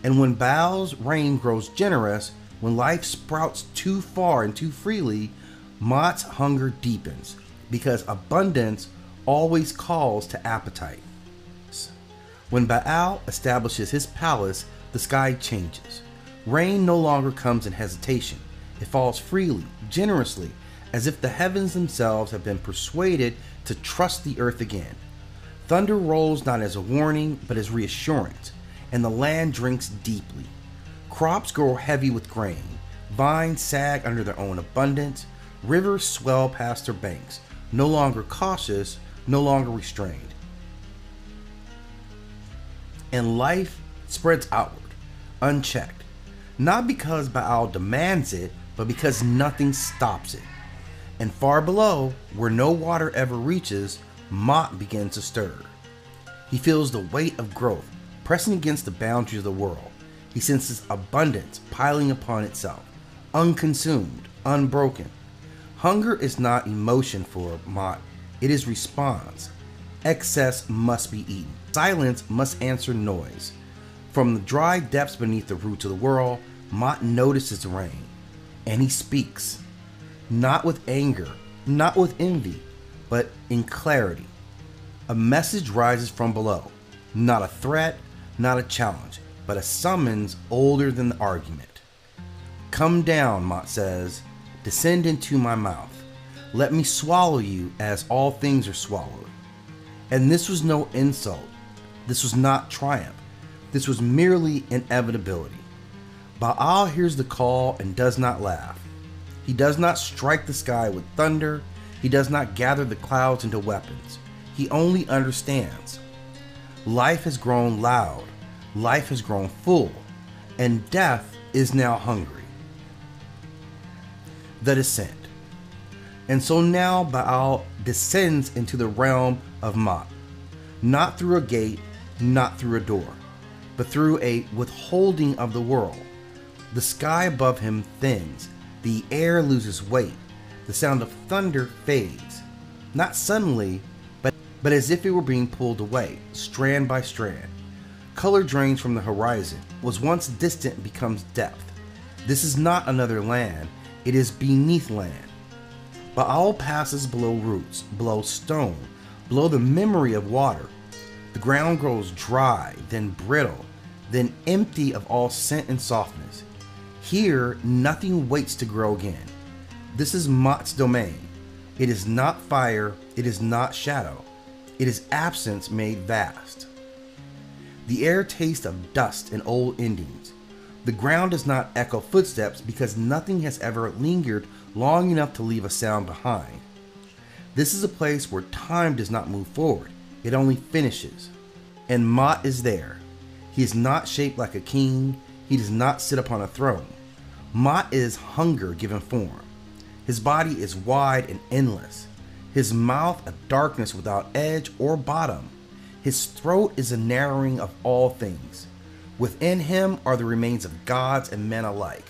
And when Baal's reign grows generous, when life sprouts too far and too freely, Manāt's hunger deepens, because abundance always calls to appetite. When Baal establishes his palace, the sky changes. Rain no longer comes in hesitation. It falls freely, generously, as if the heavens themselves have been persuaded to trust the earth again. Thunder rolls not as a warning, but as reassurance, and the land drinks deeply. Crops grow heavy with grain, vines sag under their own abundance, rivers swell past their banks, no longer cautious, no longer restrained. And life spreads outward, unchecked, not because Baal demands it, but because nothing stops it. And far below, where no water ever reaches, Manāt begins to stir. He feels the weight of growth pressing against the boundaries of the world. He senses abundance piling upon itself, unconsumed, unbroken. Hunger is not emotion for Manāt, it is response. Excess must be eaten. Silence must answer noise. From the dry depths beneath the roots of the world, Manāt notices rain, and he speaks. Not with anger, not with envy, but in clarity. A message rises from below, not a threat, not a challenge, but a summons older than the argument. Come down, Manāt says, descend into my mouth. Let me swallow you as all things are swallowed. And this was no insult. This was not triumph. This was merely inevitability. Baal hears the call and does not laugh. He does not strike the sky with thunder. He does not gather the clouds into weapons. He only understands. Life has grown loud. Life has grown full. And death is now hungry. The descent. And so now Baal descends into the realm of Manāt. Not through a gate, not through a door, but through a withholding of the world. The sky above him thins. The air loses weight. The sound of thunder fades. Not suddenly, but as if it were being pulled away, strand by strand. Color drains from the horizon. What was once distant becomes depth. This is not another land. It is beneath land. Baal passes below roots, below stone, below the memory of water. The ground grows dry, then brittle, then empty of all scent and softness. Here, nothing waits to grow again. This is Manāt's domain. It is not fire, it is not shadow. It is absence made vast. The air tastes of dust and old endings. The ground does not echo footsteps because nothing has ever lingered long enough to leave a sound behind. This is a place where time does not move forward, it only finishes. And Manāt is there. He is not shaped like a king. He does not sit upon a throne. Manāt is hunger given form. His body is wide and endless. His mouth a darkness without edge or bottom. His throat is a narrowing of all things. Within him are the remains of gods and men alike,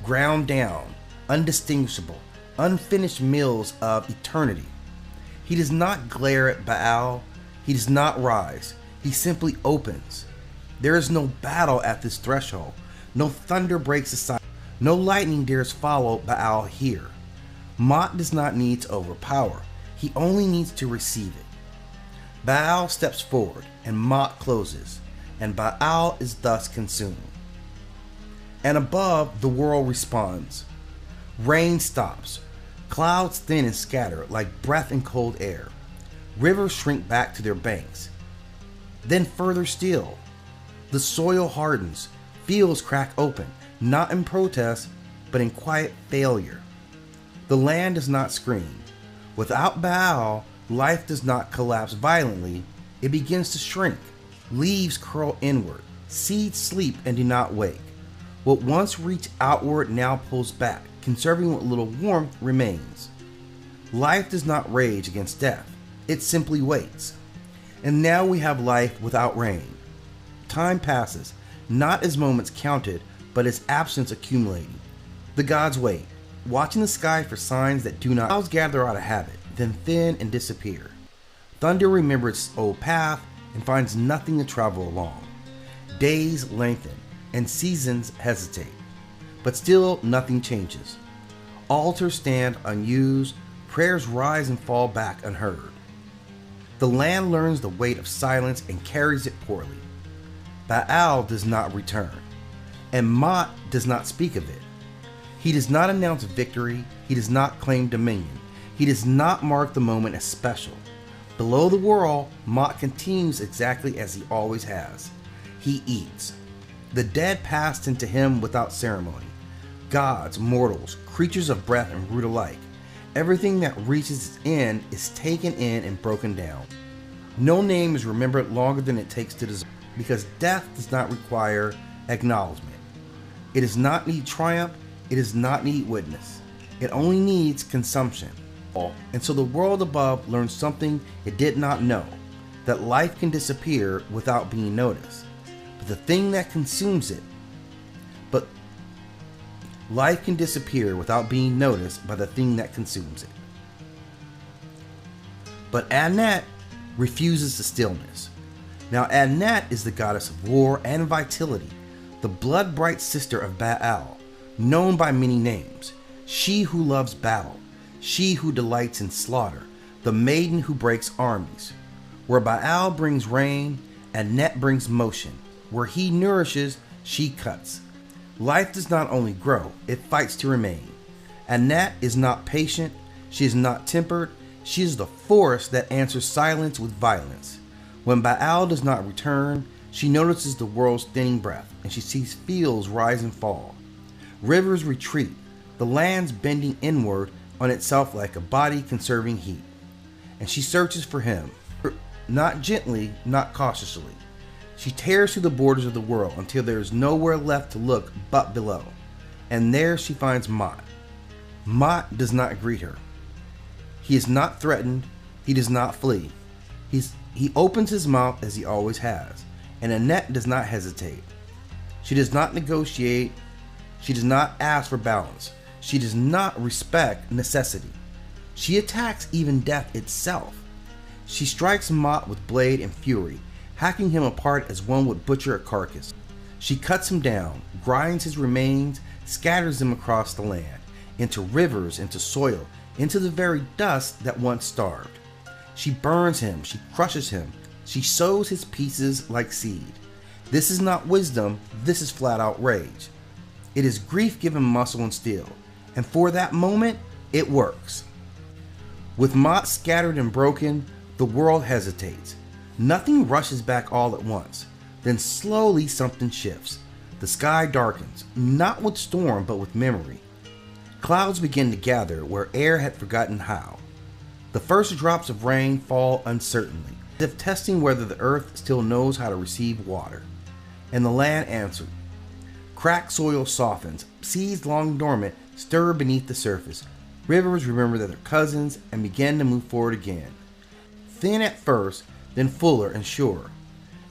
ground down, undistinguishable, unfinished meals of eternity. He does not glare at Baal. He does not rise. He simply opens. There is no battle at this threshold. No thunder breaks aside. No lightning dares follow Baal here. Manāt does not need to overpower. He only needs to receive it. Baal steps forward, and Manāt closes, and Baal is thus consumed. And above, the world responds. Rain stops. Clouds thin and scatter like breath in cold air. Rivers shrink back to their banks. Then further still. The soil hardens. Fields crack open, not in protest, but in quiet failure. The land does not scream. Without Baal, life does not collapse violently. It begins to shrink. Leaves curl inward. Seeds sleep and do not wake. What once reached outward now pulls back, conserving what little warmth remains. Life does not rage against death. It simply waits. And now we have life without rain. Time passes, not as moments counted, but as absence accumulating. The gods wait, watching the sky for signs that do not. Clouds gather out of habit, then thin and disappear. Thunder remembers its old path and finds nothing to travel along. Days lengthen, and seasons hesitate. But still nothing changes. Altars stand unused, prayers rise and fall back unheard. The land learns the weight of silence and carries it poorly. Baal does not return, and Manāt does not speak of it. He does not announce victory. He does not claim dominion. He does not mark the moment as special. Below the world, Manāt continues exactly as he always has. He eats. The dead passed into him without ceremony. Gods, mortals, creatures of breath and root alike. Everything that reaches its end is taken in and broken down. No name is remembered longer than it takes to deserve, because death does not require acknowledgement. It does not need triumph. It does not need witness. It only needs consumption. And so the world above learns something it did not know, that life can disappear without being noticed. But the thing that consumes it, life can disappear without being noticed by the thing that consumes it. But Anansi refuses the stillness. Now Manāt is the goddess of war and vitality, the blood-bright sister of Baal, known by many names. She who loves battle, she who delights in slaughter, the maiden who breaks armies. Where Baal brings rain, Manāt brings motion. Where he nourishes, she cuts. Life does not only grow, it fights to remain. Manāt is not patient, she is not tempered, she is the force that answers silence with violence. When Baal does not return, she notices the world's thinning breath, and she sees fields rise and fall. Rivers retreat, the land's bending inward on itself like a body conserving heat. And she searches for him, not gently, not cautiously. She tears through the borders of the world until there is nowhere left to look but below. And there she finds Manāt. Manāt does not greet her. He is not threatened. He does not flee. He opens his mouth as he always has, and Manāt does not hesitate. She does not negotiate. She does not ask for balance. She does not respect necessity. She attacks even death itself. She strikes Manāt with blade and fury, hacking him apart as one would butcher a carcass. She cuts him down, grinds his remains, scatters them across the land, into rivers, into soil, into the very dust that once starved. She burns him, she crushes him, she sows his pieces like seed. This is not wisdom, this is flat out rage. It is grief given muscle and steel, and for that moment, it works. With Manāt scattered and broken, the world hesitates. Nothing rushes back all at once. Then slowly something shifts. The sky darkens, not with storm but with memory. Clouds begin to gather where air had forgotten how. The first drops of rain fall uncertainly, as if testing whether the earth still knows how to receive water. and the land answered. Cracked soil softens, seeds long dormant stir beneath the surface. Rivers remember that they're cousins and begin to move forward again. Thin at first, then fuller and surer.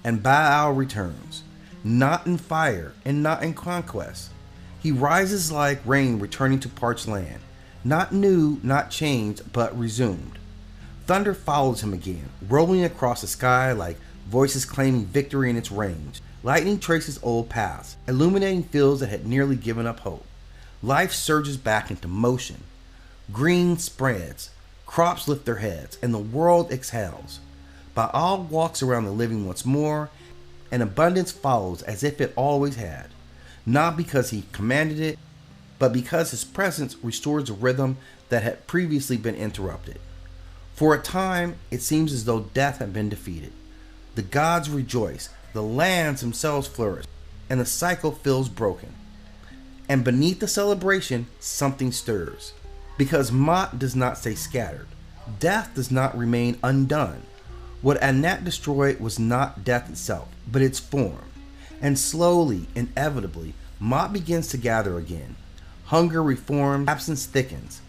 And Baal returns, not in fire and not in conquest. He rises like rain returning to parched land, not new, not changed, but resumed. Thunder follows him again, rolling across the sky like voices claiming victory in its range. Lightning traces old paths, illuminating fields that had nearly given up hope. Life surges back into motion. Green spreads, crops lift their heads, and the world exhales. Baal walks around the living once more, and abundance follows as if it always had. Not because he commanded it, but because his presence restores a rhythm that had previously been interrupted. For a time, it seems as though death had been defeated. The gods rejoice, the lands themselves flourish, and the cycle feels broken. And beneath the celebration, something stirs. Because Manāt does not stay scattered. Death does not remain undone. What Manāt destroyed was not death itself, but its form. And slowly, inevitably, Manāt begins to gather again. Hunger reforms, absence thickens.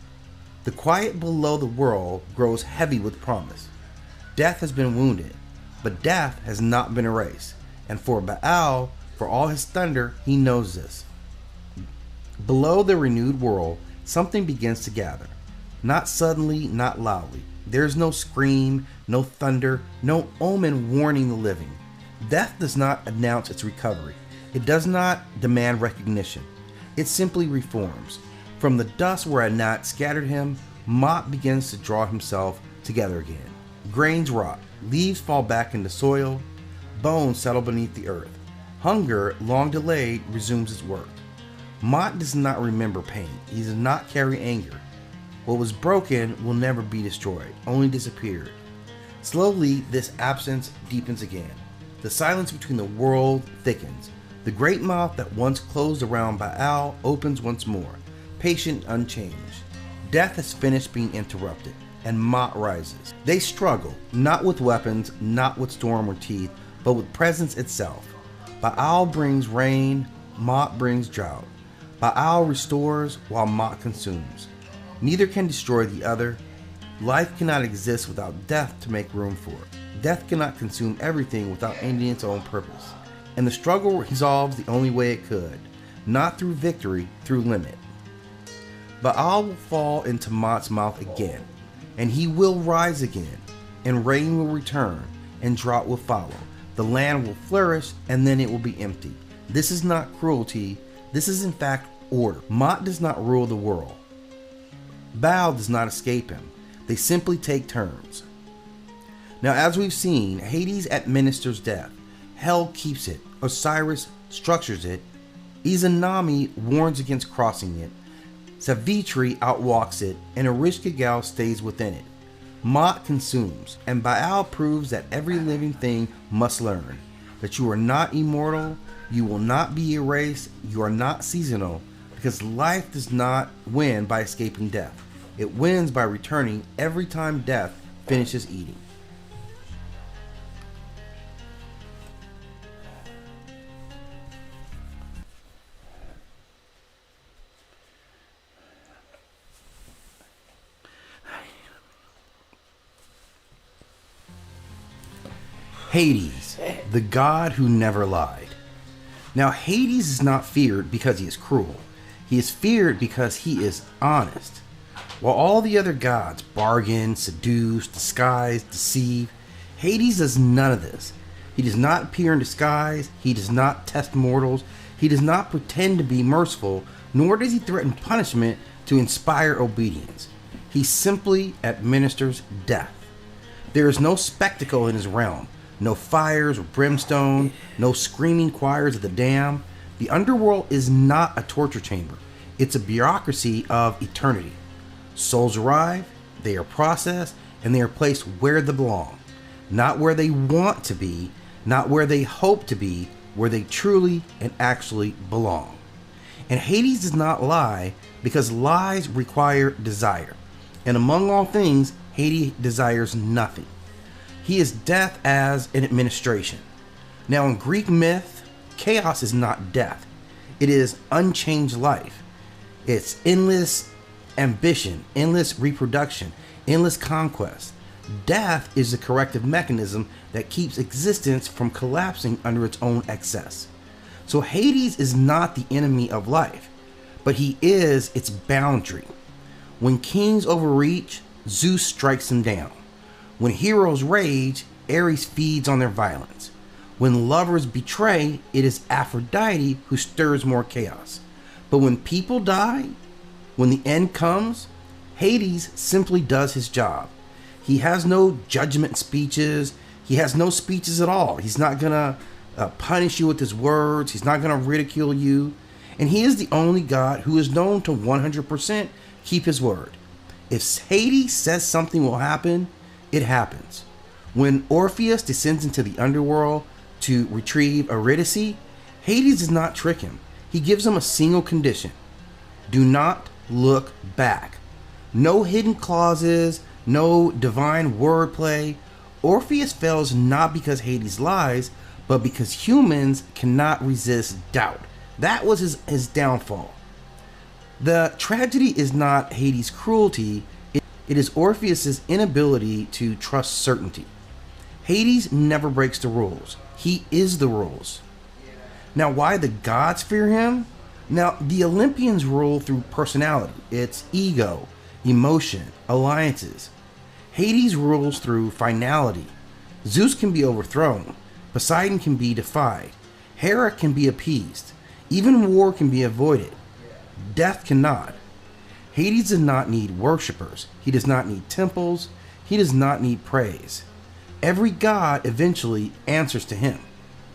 The quiet below the world grows heavy with promise. Death has been wounded, but death has not been erased. And for Baal, for all his thunder, he knows this. Below the renewed world, something begins to gather. Not suddenly, not loudly. There's no scream, no thunder, no omen warning the living. Death does not announce its recovery. It does not demand recognition. It simply reforms. From the dust where Manāt scattered him, Manāt begins to draw himself together again. Grains rot, leaves fall back into soil, bones settle beneath the earth. Hunger, long delayed, resumes its work. Manāt does not remember pain. He does not carry anger. What was broken will never be destroyed, only disappeared. Slowly, this absence deepens again. The silence between the world thickens. The great mouth that once closed around Baal opens once more, patient, unchanged. Death has finished being interrupted, and Manāt rises. They struggle, not with weapons, not with storm or teeth, but with presence itself. Baal brings rain, Manāt brings drought. Baal restores while Manāt consumes. Neither can destroy the other. Life cannot exist without death to make room for it. Death cannot consume everything without ending its own purpose. And the struggle resolves the only way it could, not through victory, through limit. Baal will fall into Manāt's mouth again, and he will rise again, and rain will return, and drought will follow. The land will flourish, and then it will be empty. This is not cruelty. This is in fact order. Manāt does not rule the world. Baal does not escape him. They simply take turns. Now, as we've seen, Hades administers death. Hell keeps it. Osiris structures it. Izanami warns against crossing it. Savitri outwalks it, and Ereshkigal stays within it. Manāt consumes, and Baal proves that every living thing must learn that you are not immortal, you will not be erased, you are not seasonal, because life does not win by escaping death. It wins by returning every time death finishes eating. Hades, the god who never lied. Now, Hades is not feared because he is cruel. He is feared because he is honest. While all the other gods bargain, seduce, disguise, deceive, Hades does none of this. He does not appear in disguise. He does not test mortals. He does not pretend to be merciful, nor does he threaten punishment to inspire obedience. He simply administers death. There is no spectacle in his realm. No fires or brimstone, no screaming choirs of the damned. The underworld is not a torture chamber. It's a bureaucracy of eternity. Souls arrive, they are processed, and they are placed where they belong. Not where they want to be, not where they hope to be, where they truly and actually belong. And Hades does not lie because lies require desire. And among all things, Hades desires nothing. He is death as an administration. Now, in Greek myth, chaos is not death. It is unchanged life. It's endless ambition, endless reproduction, endless conquest. Death is the corrective mechanism that keeps existence from collapsing under its own excess. So Hades is not the enemy of life, but he is its boundary. When kings overreach, Zeus strikes them down. When heroes rage, Ares feeds on their violence. When lovers betray, it is Aphrodite who stirs more chaos. But when people die, when the end comes, Hades simply does his job. He has no judgment speeches. He has no speeches at all. He's not going to punish you with his words. He's not going to ridicule you. And he is the only god who is known to 100% keep his word. If Hades says something will happen, it happens. When Orpheus descends into the underworld to retrieve Eurydice, Hades does not trick him. He gives him a single condition. Do not look back. No hidden clauses, no divine wordplay. Orpheus fails not because Hades lies, but because humans cannot resist doubt. That was his downfall. The tragedy is not Hades' cruelty, it is Orpheus' inability to trust certainty. Hades never breaks the rules. He is the rules. Now, why the gods fear him? Now, the Olympians rule through personality. It's ego, emotion, alliances. Hades rules through finality. Zeus can be overthrown. Poseidon can be defied. Hera can be appeased. Even war can be avoided. Death cannot. Hades does not need worshippers. He does not need temples. He does not need praise. Every god eventually answers to him,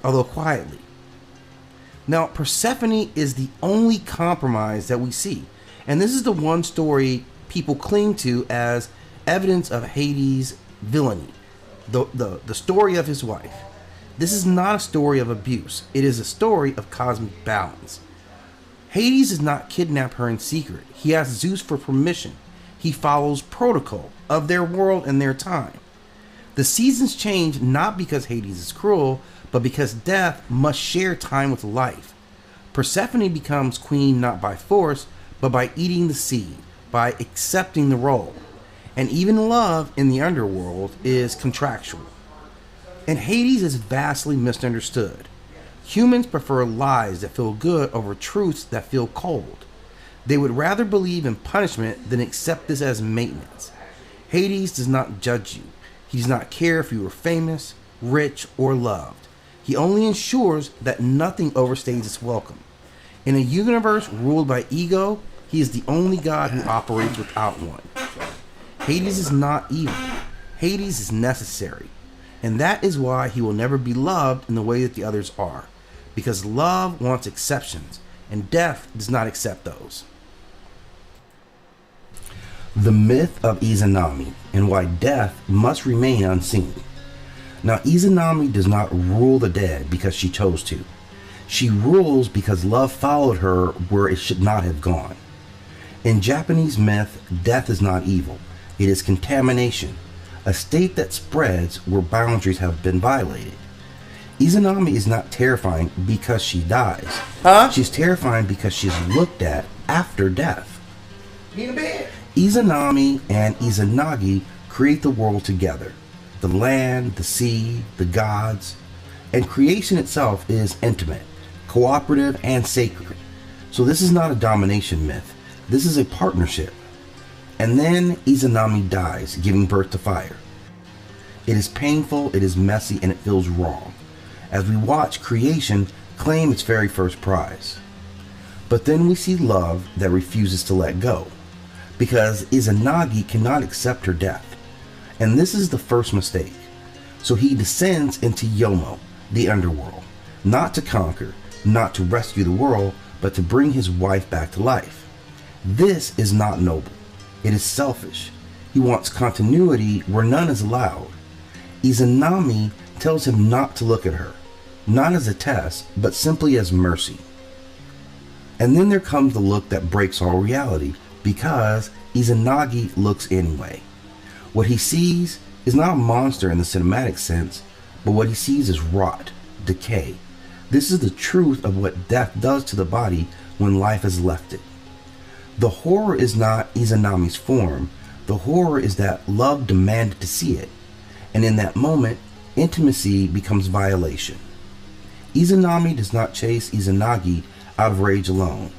although quietly. Now, Persephone is the only compromise that we see, and this is the one story people cling to as evidence of Hades' villainy, the story of his wife. This is not a story of abuse. It is a story of cosmic balance. Hades does not kidnap her in secret. He asks Zeus for permission. He follows protocol of their world and their time. The seasons change not because Hades is cruel, but because death must share time with life. Persephone becomes queen not by force, but by eating the seed, by accepting the role. And even love in the underworld is contractual. And Hades is vastly misunderstood. Humans prefer lies that feel good over truths that feel cold. They would rather believe in punishment than accept this as maintenance. Hades does not judge you. He does not care if you are famous, rich, or loved. He only ensures that nothing overstays its welcome. In a universe ruled by ego, he is the only god who operates without one. Hades is not evil. Hades is necessary. And that is why he will never be loved in the way that the others are. Because love wants exceptions, and death does not accept those. The myth of Izanami and why death must remain unseen. Now, Izanami does not rule the dead because she chose to. She rules because love followed her where it should not have gone. In Japanese myth, death is not evil. It is contamination, a state that spreads where boundaries have been violated. Izanami is not terrifying because she dies. She's terrifying because she's looked at after death. Izanami and Izanagi create the world together. The land, the sea, the gods, and creation itself is intimate, cooperative, and sacred. So this is not a domination myth. This is a partnership. And then Izanami dies, giving birth to fire. It is painful, it is messy, and it feels wrong, as we watch creation claim its very first prize. But then we see love that refuses to let go, because Izanagi cannot accept her death. And this is the first mistake. So he descends into Yomo, the underworld, not to conquer, not to rescue the world, but to bring his wife back to life. This is not noble. It is selfish. He wants continuity where none is allowed. Izanami tells him not to look at her, not as a test, but simply as mercy. And then there comes the look that breaks all reality, because Izanagi looks anyway. What he sees is not a monster in the cinematic sense, but what he sees is rot, decay, This is the truth of what death does to the body when life has left it. The horror is not Izanami's form. The horror is that love demanded to see it, and in that moment, intimacy becomes violation. Izanami does not chase Izanagi out of rage alone.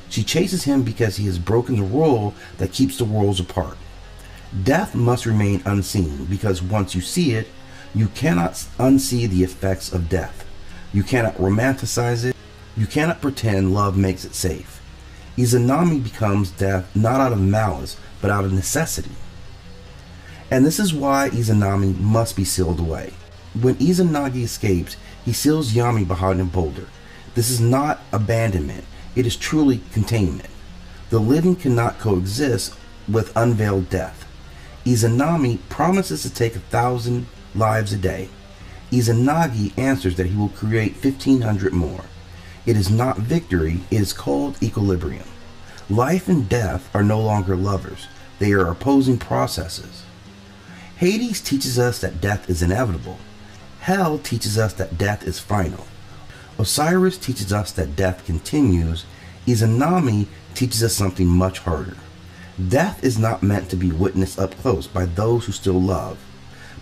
She chases him because he has broken the rule that keeps the worlds apart. Death must remain unseen because once you see it, you cannot unsee the effects of death. You cannot romanticize it. You cannot pretend love makes it safe. Izanami becomes death not out of malice, but out of necessity. And this is why Izanami must be sealed away. When Izanagi escapes, he seals Yami behind a boulder. This is not abandonment. It is truly containment. The living cannot coexist with unveiled death. Izanami promises to take 1,000 lives a day. Izanagi answers that he will create 1,500 more. It is not victory, it is called equilibrium. Life and death are no longer lovers. They are opposing processes. Hades teaches us that death is inevitable. Hell teaches us that death is final. Osiris teaches us that death continues. Izanami teaches us something much harder. Death is not meant to be witnessed up close by those who still love,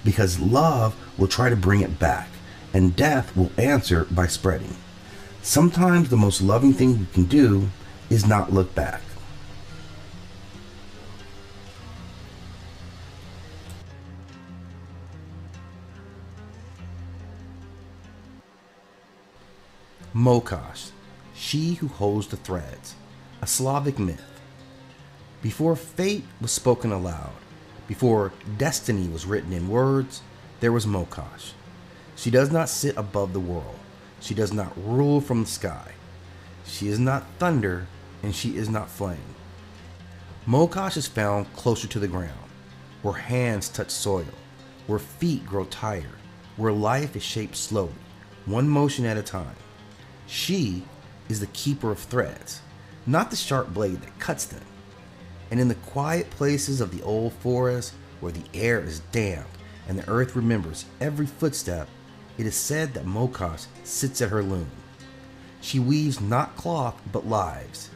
because love will try to bring it back, and death will answer by spreading. Sometimes the most loving thing you can do is not look back. Mokash, she who holds the threads, a Slavic myth. Before fate was spoken aloud, before destiny was written in words, there was Mokash. She does not sit above the world. She does not rule from the sky. She is not thunder, and she is not flame. Mokash is found closer to the ground, where hands touch soil, where feet grow tired, where life is shaped slowly, one motion at a time. She is the keeper of threads, not the sharp blade that cuts them. And in the quiet places of the old forest, where the air is damp and the earth remembers every footstep, it is said that Mokash sits at her loom. She weaves not cloth but lives.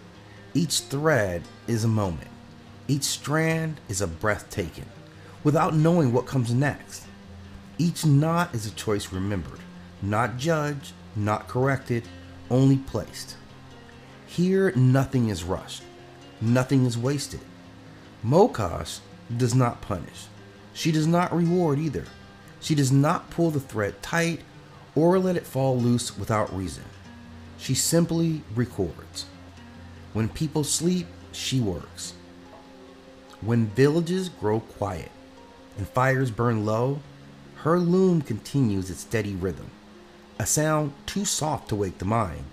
Each thread is a moment. Each strand is a breath taken, without knowing what comes next. Each knot is a choice remembered, not judged, not corrected, only placed. Here nothing is rushed. Nothing is wasted. Mokash does not punish. She does not reward either. She does not pull the thread tight or let it fall loose without reason. She simply records. When people sleep, she works. When villages grow quiet and fires burn low, her loom continues its steady rhythm, a sound too soft to wake the mind,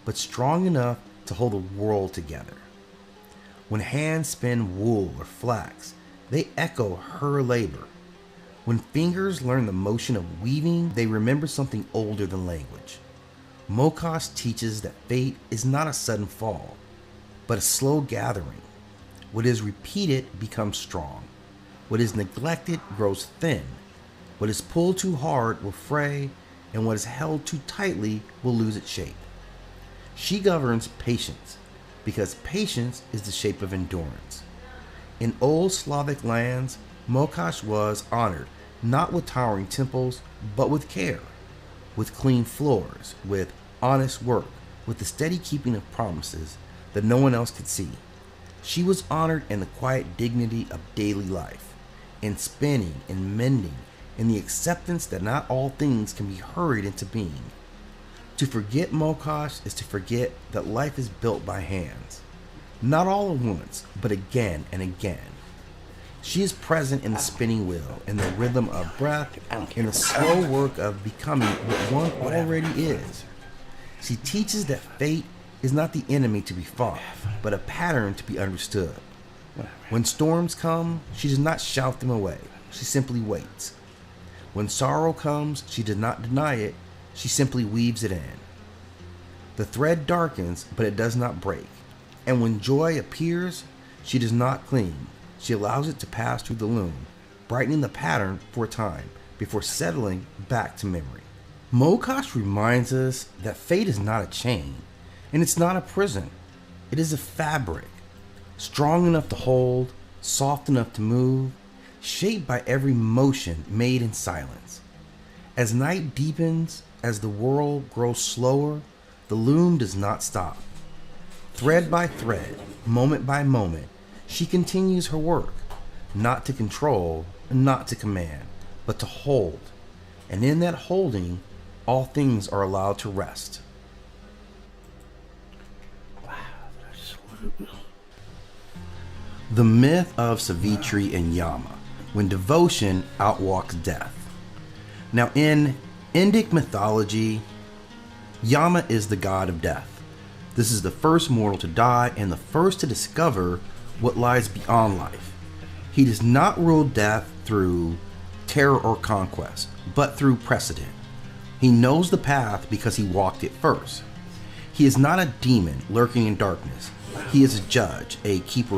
but strong enough to hold a world together. When hands spin wool or flax, they echo her labor. When fingers learn the motion of weaving, they remember something older than language. Mokash teaches that fate is not a sudden fall, but a slow gathering. What is repeated becomes strong. What is neglected grows thin. What is pulled too hard will fray, and what is held too tightly will lose its shape. She governs patience, because patience is the shape of endurance. In old Slavic lands, Mokash was honored not with towering temples, but with care, with clean floors, with honest work, with the steady keeping of promises that no one else could see. She was honored in the quiet dignity of daily life, in spinning and mending, in the acceptance that not all things can be hurried into being. To forget Mokash is to forget that life is built by hands, not all at once, but again and again. She is present in the spinning wheel, in the rhythm of breath, in the slow work of becoming what one already is. She teaches that fate is not the enemy to be fought, but a pattern to be understood. When storms come, she does not shout them away. She simply waits. When sorrow comes, she does not deny it. She simply weaves it in. The thread darkens, but it does not break. And when joy appears, she does not cling. She allows it to pass through the loom, brightening the pattern for a time before settling back to memory. Mokash reminds us that fate is not a chain, and it's not a prison. It is a fabric, strong enough to hold, soft enough to move, shaped by every motion made in silence. As night deepens, as the world grows slower, the loom does not stop. Thread by thread, moment by moment, she continues her work, not to control, not to command, but to hold. And in that holding, all things are allowed to rest. The myth of Savitri and Yama, when devotion outwalks death. Now, in Indic mythology, Yama is the god of death. This is the first mortal to die and the first to discover what lies beyond life. He does not rule death through terror or conquest, but through precedent. He knows the path because he walked it first. He is not a demon lurking in darkness. He is a judge, a keeper